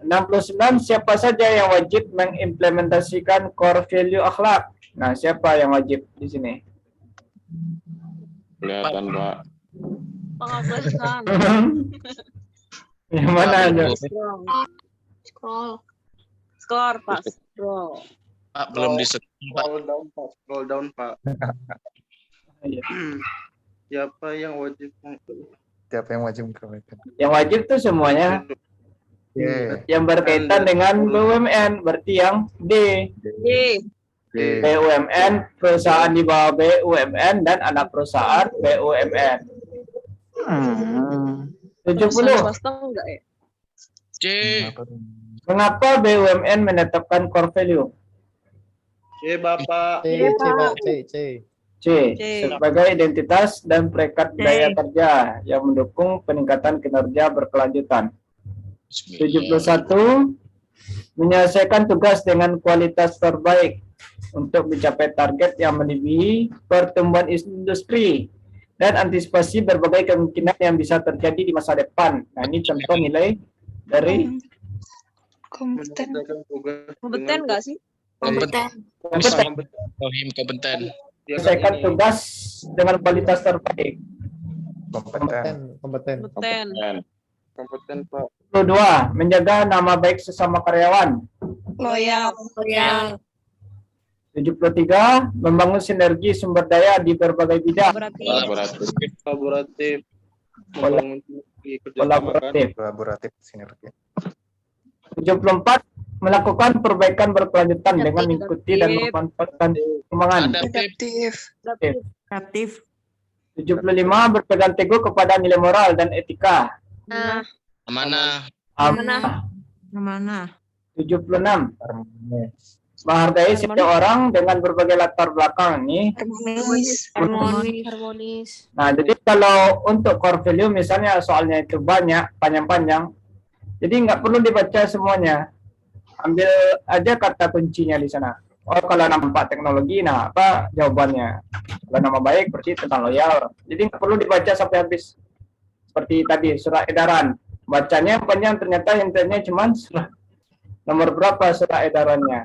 69, siapa saja yang wajib mengimplementasikan core value akhlak? Nah, siapa yang wajib di sini? Kelihatan, Pak. Pengakhiran. Yang mana aja? Scroll, Pak. Scroll. Pak, belum disebut, Pak. Scroll down, Pak. Iya. Siapa yang wajib Siapa yang wajib kebaikan? Yang wajib tuh semuanya Oke. yang berkaitan dengan BUMN, berarti yang D. D. Oke. BUMN, perusahaan di bawah BUMN dan anak perusahaan BUMN. 70. Swasta enggak ya? C. Mengapa BUMN menetapkan core value? Bapak. C, Pak. C. C. Sebagai identitas dan perekat daya kerja yang mendukung peningkatan kinerja berkelanjutan. 71. Menyelesaikan tugas dengan kualitas terbaik untuk mencapai target yang melebihi pertumbuhan industri dan antisipasi berbagai kemungkinan yang bisa terjadi di masa depan. Nah, ini contoh nilai dari Kompeten. Mengerjakan tugas Kompeten enggak sih? Kompeten. Kompeten. menyelesaikan tugas dengan kualitas terbaik. Kompeten. Kompeten. kompeten, Pak. 72. Menjaga nama baik sesama karyawan. Loyal. 73. Membangun sinergi sumber daya di berbagai bidang. Kolaboratif. Membangun kerjasama kan. Kolaboratif. Sinergi. 74. Melakukan perbaikan berkelanjutan dengan mengikuti dan memanfaatkan perkembangan. Adaptif. 75. Berpegang teguh kepada nilai moral dan etika. Amanah. Mana? 76. Harmonis. Menghargai setiap orang dengan berbagai latar belakang nih. Harmonis. Nah, jadi kalau untuk core value misalnya soalnya itu banyak, panjang-panjang, jadi nggak perlu dibaca semuanya. Ambil aja kata kuncinya di sana. Oh, kalau nampak teknologi, nah apa jawabannya? Kalau nama baik berarti tentang loyal. Jadi nggak perlu dibaca sampai habis. Seperti tadi surat edaran, bacanya panjang ternyata intinya cuma nomor berapa surat edarannya.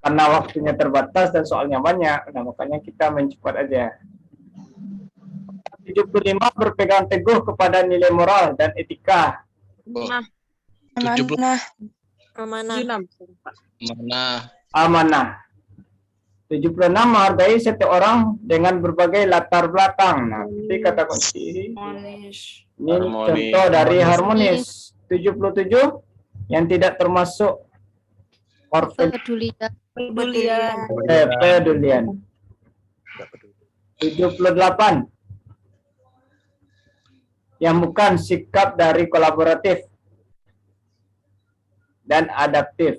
Karena waktunya terbatas dan soalnya banyak, nah makanya kita main cepat aja. 75. Berpegang teguh kepada nilai moral dan etika. Amanah. Amanah. 76. Menghargai setiap orang dengan berbagai latar belakang. Nah, ini kata kunci. Ini contoh dari harmonis. 77. Yang tidak termasuk Pedulian. pedulian. 78. Yang bukan sikap dari kolaboratif dan adaptif.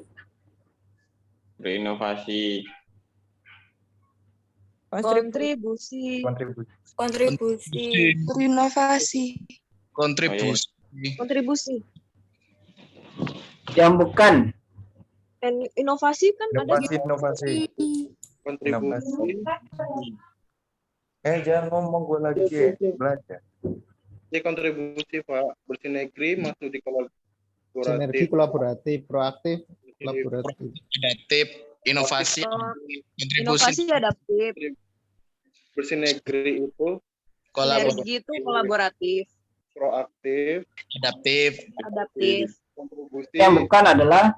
Berinovasi. Kontribusi. Kontribusi. Yang bukan Inovasi kan ada Inovasi. Kontribusi. Jangan ngomong gue lagi. Belajar. Kontribusi, Pak. Bersinergi masuk di Sinergi kolaboratif. kolaboratif, proaktif, kolaboratif. Adaptif. Inovasi. Kontribusi. inovasi adaptif. Bersinergi itu Sinergi itu kolaboratif. proaktif. Adaptif. Kontribusi. yang bukan adalah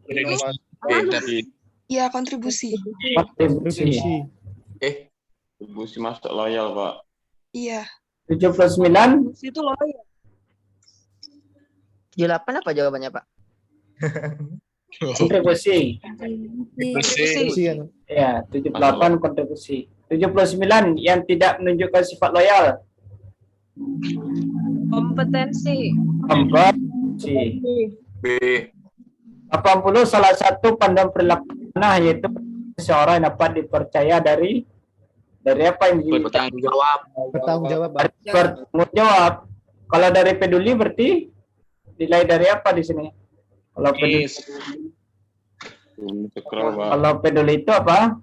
Inovasi. Iya, kontribusi. kontribusi. Kontribusi masuk loyal, Pak. Iya. 79. Itu loh ya. 78 apa jawabannya, Pak? Kontribusi. Kontribusi kan? Ya, 78 kontribusi. 79 yang tidak menunjukkan sifat loyal. Kompetensi. B. 80 salah satu panduan perilaku amanah yaitu seorang yang dapat dipercaya dari apa yang Bertanggung jawab. Bertanggung jawab, Pak. bertanggung jawab. Kalau dari peduli berarti nilai dari apa di sini? Kalau peduli, Scroll, Pak. kalau peduli itu apa?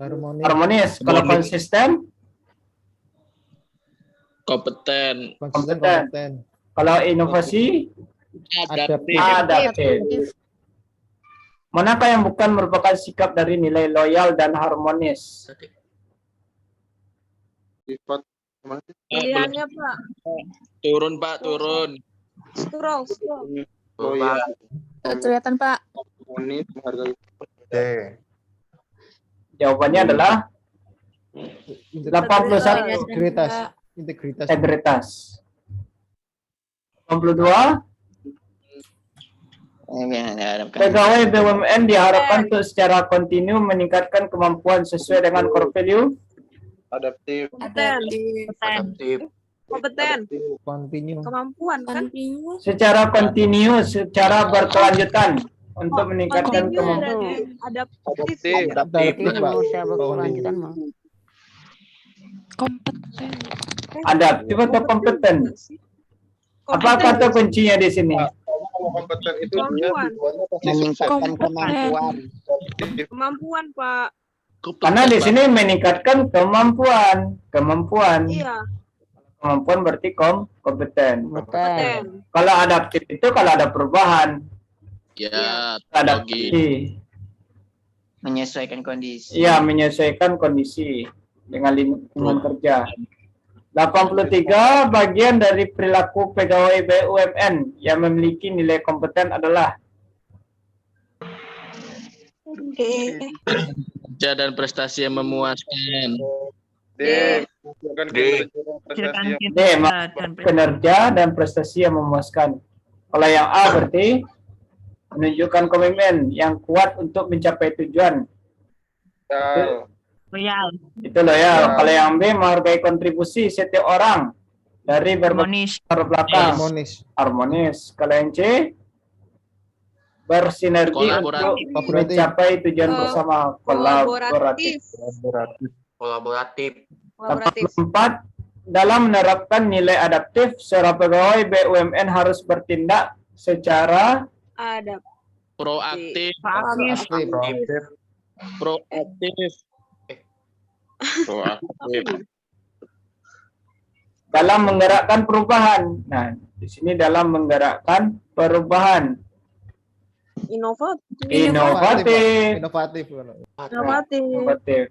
Harmonis. Harmonis. Kalau konsisten, Kompeten. Kompeten. kalau inovasi, Adaptif. adaptif. Manakah yang bukan merupakan sikap dari nilai loyal dan harmonis? Sifat mana sih? Pilihannya, Pak. Turun, Pak. Turun. Scroll. Loyal. Kelihatan, Pak. harmonis, menghargai. D. Jawabannya adalah 81 Integritas. Integritas. integritas. 82 pegawai BUMN diharapkan untuk secara kontinu meningkatkan kemampuan sesuai dengan core value. Adaptif. Adaptif. Kompeten. Continue. Kemampuan kan? Secara kontinu, secara berkelanjutan untuk meningkatkan kemampuan. Adaptif. Adaptif. Kompeten. Adaptif atau kompeten? Apa kata kuncinya di sini? Kalau kompeten itu dia Kemampuan. tujuannya pasti Meningkatkan sukses. kemampuan. Kemampuan, Pak. Karena di sini meningkatkan kemampuan. Iya, Kemampuan berarti kompeten. kompeten. Kalau adaptif itu kalau ada perubahan, Ya, logis. adaptasi. Menyesuaikan kondisi. Iya, menyesuaikan kondisi dengan lingkungan kerja. 83 bagian dari perilaku pegawai BUMN yang memiliki nilai kompeten adalah Kerja dan prestasi yang memuaskan. D. Menunjukkan D. prestasi yang D, kinerja dan prestasi yang memuaskan. Kalau yang A berarti menunjukkan komitmen yang kuat untuk mencapai tujuan. ideal. Itu loyal. Kalau yang B menghargai kontribusi setiap orang dari berbagai latar belakang. Harmonis. Kalau yang C bersinergi untuk Kolaboratif. mencapai tujuan bersama. Kolaboratif. Kolaboratif. 84 dalam menerapkan nilai adaptif, seorang pegawai BUMN harus bertindak secara Proaktif. Proaktif. Proaktif. Proaktif. dalam menggerakkan perubahan. Nah, di sini dalam menggerakkan perubahan. Inovatif. Inovatif. Inovatif. Inovatif. Inovatif.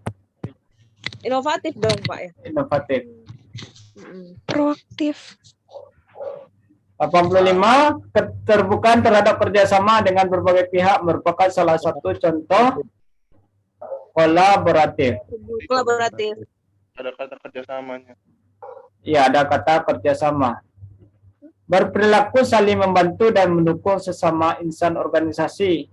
Inovatif dong, Pak ya. Inovatif. Proaktif. 85 keterbukaan terhadap kerjasama dengan berbagai pihak merupakan salah satu contoh kolaboratif. Kolaboratif. Ada kata kerjasamanya. Ya, ada kata kerjasama. Berperilaku saling membantu dan mendukung sesama insan organisasi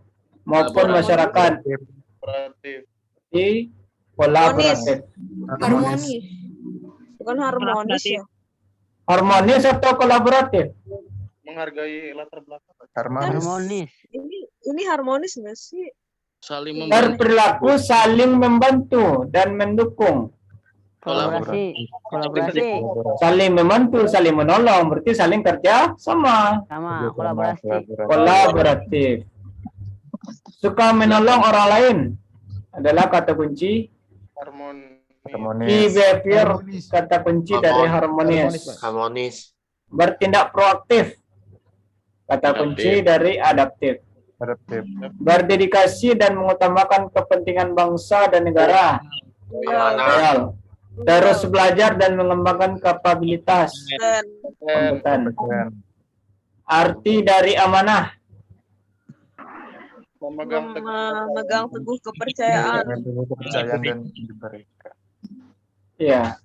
maupun masyarakat. Kooperatif. Di kolaboratif. Harmonis. Bukan harmonis ya. Harmonis atau kolaboratif? Menghargai latar belakang. Harmonis. Ini harmonis nggak sih? Saling membantu. Berperilaku saling membantu dan mendukung. Kolaborasi. Saling membantu, saling menolong, berarti saling kerja sama. Sama kolaborasi. Kolaboratif. Suka menolong orang lain adalah kata kunci. Key Harmonis. behavior kata kunci dari harmonis. Harmonis. Bertindak proaktif kata kunci dari adaptif. Adaptif. Berdedikasi dan mengutamakan kepentingan bangsa dan negara. Loyal. Terus belajar dan mengembangkan kapabilitas. Kompeten. Arti dari amanah. Memegang teguh kepercayaan. Kepercayaan dan diberikan. Ya.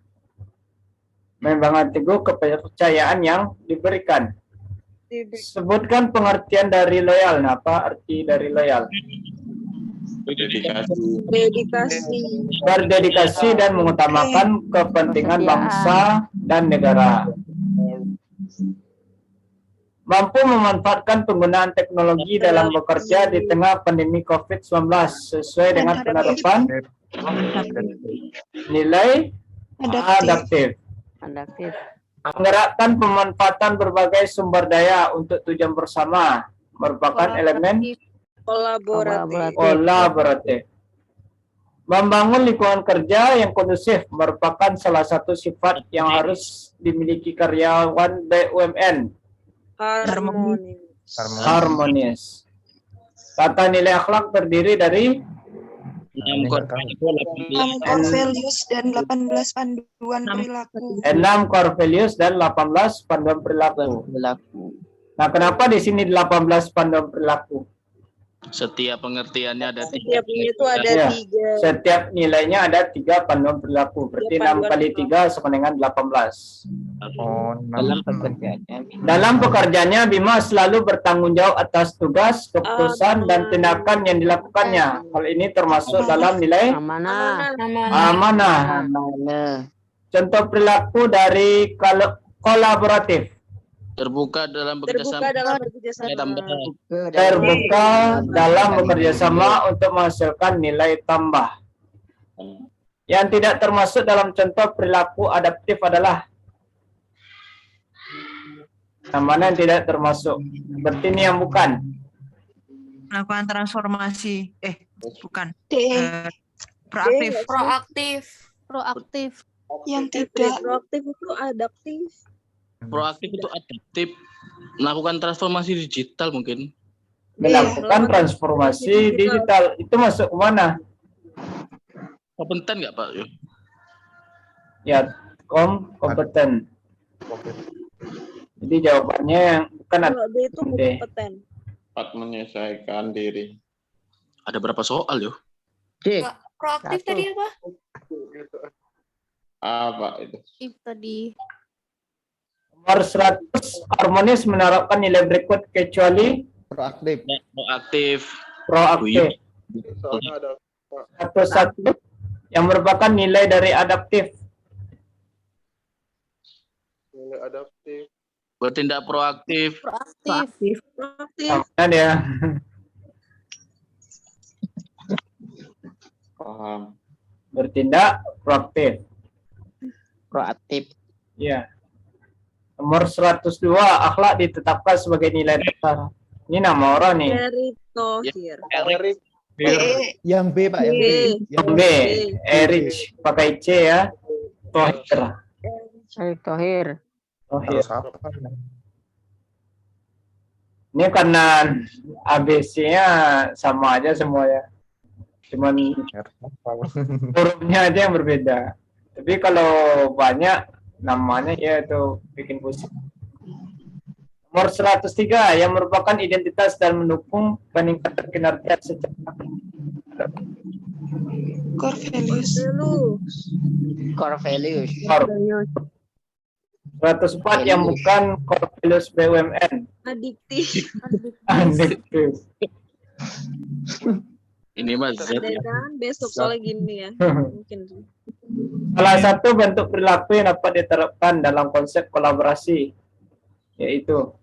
Memegang teguh kepercayaan yang diberikan. Sebutkan pengertian dari loyal. Nah, apa arti dari loyal? Dedikasi. Berdedikasi dan mengutamakan kepentingan bangsa dan negara. Mampu memanfaatkan penggunaan teknologi dalam bekerja di tengah pandemi COVID-19 sesuai dengan penerapan nilai adaptif. Menggerakkan pemanfaatan berbagai sumber daya untuk tujuan bersama merupakan elemen kolaboratif. Membangun lingkungan kerja yang kondusif merupakan salah satu sifat yang harus dimiliki karyawan BUMN. Harmonis. Tata nilai akhlak terdiri dari 6 core values dan 18 panduan perilaku. 6 core values dan 18 panduan perilaku. Nah, kenapa di sini 18 panduan perilaku? Setiap pengertiannya ada tiga. Setiapnya itu ada Iya. 3. Setiap nilainya ada 3 panduan perilaku. Berarti 6 kali 3 sama dengan 18. Oh, Dalam 6. pekerjaannya. Dalam pekerjaannya, Bima selalu bertanggung jawab atas tugas, keputusan, dan tindakan yang dilakukannya. Hal ini termasuk dalam nilai Amanah. amanah. Contoh perilaku dari kolaboratif. Terbuka dalam bekerjasama. Terbuka dalam bekerjasama. Nilai tambah. Terbuka dalam bekerja sama untuk menghasilkan nilai tambah. Yang tidak termasuk dalam contoh perilaku adaptif adalah yang mana yang tidak termasuk. Berarti ini yang bukan. Melakukan transformasi. Bukan. D. Proaktif. Proaktif. Yang tidak. Proaktif itu adaptif. Proaktif itu adaptif. Melakukan transformasi digital mungkin. Melakukan transformasi digital. Itu masuk ke mana? Kompeten nggak Pak? Ya, kompeten. Jadi jawabannya yang bukan Kalau B itu kompeten. Dapat menyelesaikan diri. Ada berapa soal yo? Proaktif tadi apa? Apa itu? Tadi. Nomor 100, harmonis menerapkan nilai berikut kecuali Proaktif. Proaktif. proaktif. Soalnya ada Satu yang merupakan nilai dari adaptif. nilai adaptif. Bertindak proaktif. Proaktif. Proaktif. Mana dia? Paham. Bertindak proaktif. Proaktif. Ya. Nomor 102, akhlak ditetapkan sebagai nilai dasar. Ini nama orang nih. Erick Thohir. Erik. Yang B, Pak. Yang B. Yang B. Erich. Pakai C ya. Thohir. Erick Thohir. Thohir. Harus apa? Ini karena ABC-nya sama aja semua ya. Cuman Harus apa? hurufnya aja yang berbeda. Tapi kalau banyak namanya ya itu bikin pusing. Nomor 103 yang merupakan identitas dan mendukung peningkatan kinerja secara Core values. Core values. 104 yang bukan core values BUMN. Adiktif. Adiktif. Ini Mas Z. Ada kan besok soalnya gini ya. Mungkin. Salah satu bentuk perilaku yang dapat diterapkan dalam konsep kolaborasi yaitu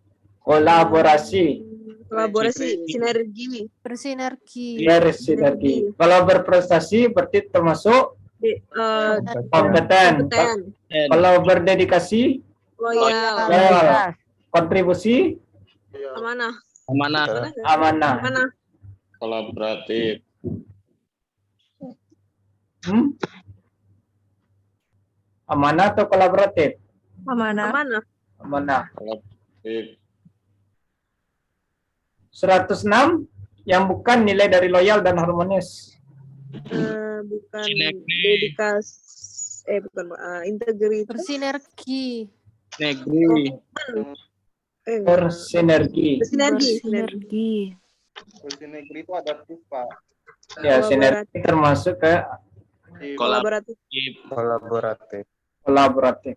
kolaborasi. Sinergi. Bersinergi. Kalau berprestasi berarti termasuk kompeten. Kalau berdedikasi, Loyal. kontribusi, Amanah. amanah. Kolaboratif. Amanah atau kolaboratif? Amanah. Amanah. Kolaboratif. 106 yang bukan nilai dari loyal dan harmonis. Bukan dedikasi. Bukan integritas. Bersinergi. Negeri. Bersinergi. Sinergi. Negeri itu adaptif, Pak. Ya, sinergi termasuk ke Kolaboratif. kolaboratif.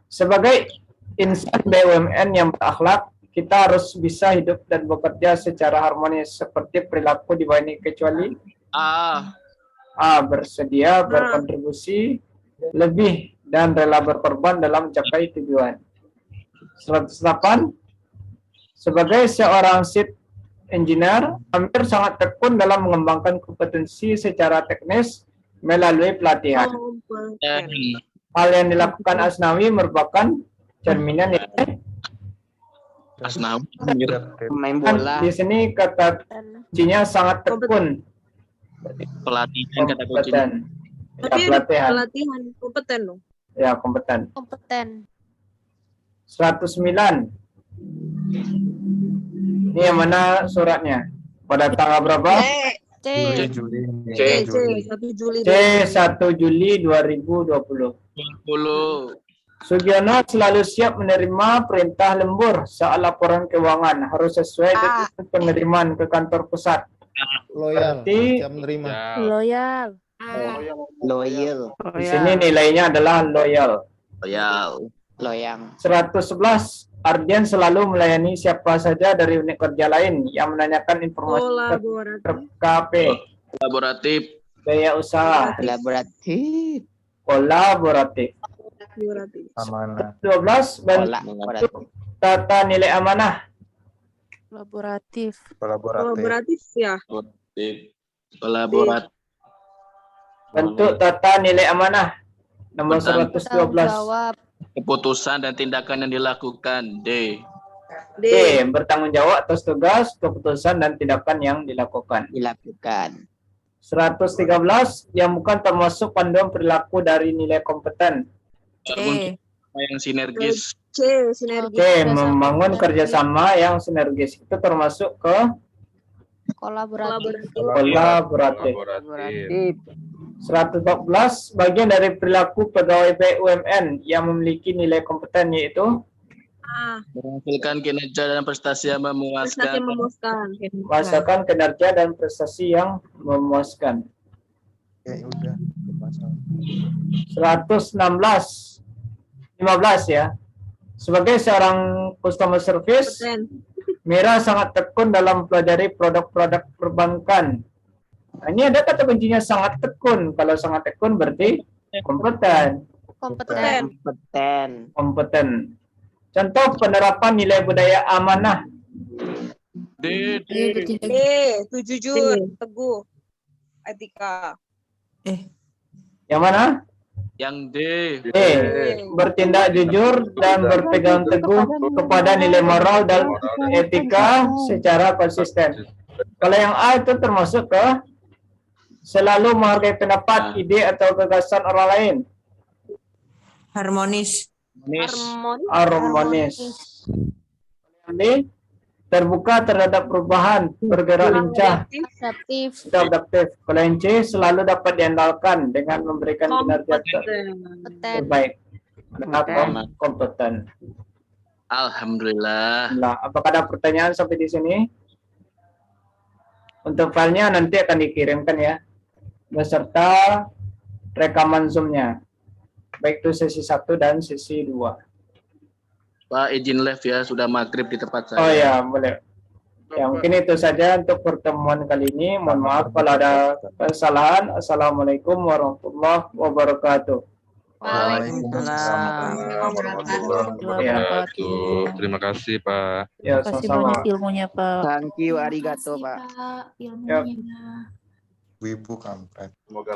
Sebagai insan BUMN yang berakhlak, kita harus bisa hidup dan bekerja secara harmonis seperti perilaku di bawah ini kecuali A. Bersedia berkontribusi lebih dan rela berkorban dalam mencapai tujuan. 108. Sebagai seorang seat engineer, Amir sangat tekun dalam mengembangkan kompetensi secara teknis melalui pelatihan. Hal yang dilakukan Asnawi merupakan cerminan nilai. Asnawi. Main bola. Di sini kata kuncinya sangat tekun. Pelatihan kata kuncinya. Ya, pelatihan. Kompeten dong. Ya, kompeten. 109. 109. Ini yang mana suratnya? Pada tanggal berapa? C. Juli. C. 1 Juli. C 1 Juli 2020. Sugiono selalu siap menerima perintah lembur soal laporan keuangan. Harus sesuai dengan penerimaan ke kantor pusat. Loyal. Berarti Siap menerima. Loyal. Loyal. di sini nilainya adalah loyal. Loyang. 111. Ardian selalu melayani siapa saja dari unit kerja lain yang menanyakan informasi KP. Kolaboratif. Daya usaha. Kolaboratif. Kolaboratif. Amanah. 12. Kolaboratif. Tata nilai amanah. Kolaboratif. Kolaboratif. ya. Kolaboratif. Bentuk tata nilai amanah. Nomor Tanggung 112. Jawab. Keputusan dan tindakan yang dilakukan. D. D. Bertanggung jawab atas tugas, keputusan, dan tindakan yang dilakukan. Dilakukan. 113. Yang bukan termasuk panduan perilaku dari nilai kompeten. C. Yang sinergis. C. Sinergi. C. Membangun kerjasama yang sinergis. Itu termasuk ke Kolaboratif. kolaboratif. Kolaboratif. 114. Bagian dari perilaku pegawai BUMN yang memiliki nilai kompeten yaitu Menghasilkan kinerja dan prestasi yang Prestasi memuaskan. memuaskan. merasakan kinerja dan prestasi yang memuaskan. Ya udah. Masalah. 116. 15 ya. Sebagai seorang customer service, Kompeten. Mira sangat tekun dalam mempelajari produk-produk perbankan. Nah, ini ada kata kuncinya sangat tekun. Kalau sangat tekun berarti kompeten. Kompeten. Kompeten. Kompeten. Contoh penerapan nilai budaya amanah. D. D. Tuh jujur, teguh, etika. Yang mana? Yang D. D. Bertindak jujur dan berpegang teguh kepada nilai moral dan etika secara konsisten. Kalau yang A itu termasuk ke selalu menghargai pendapat, ide atau gagasan orang lain. Harmonis. Harmonis. Yang B, terbuka terhadap perubahan, bergerak lincah, Adaptif. adaptif. Kalau yang C, selalu dapat diandalkan dengan memberikan kinerja Kompeten. terbaik. Kenapa? Kompeten. Alhamdulillah. Nah, apakah ada pertanyaan sampai di sini? Untuk filenya nanti akan dikirimkan ya, beserta rekaman Zoom-nya. Baik itu sesi 1 dan sesi 2. Pak izin live ya, sudah maghrib di tempat saya. Oh ya, boleh. Ya, mungkin itu saja untuk pertemuan kali ini. Mohon maaf kalau ada kesalahan. Assalamualaikum warahmatullahi wabarakatuh. Terima kasih, Pak. Ya, Terima kasih sama-sama. banyak ilmunya, Pak. Thank you, arigato, Pak. Ya. Wibu kampret. Semoga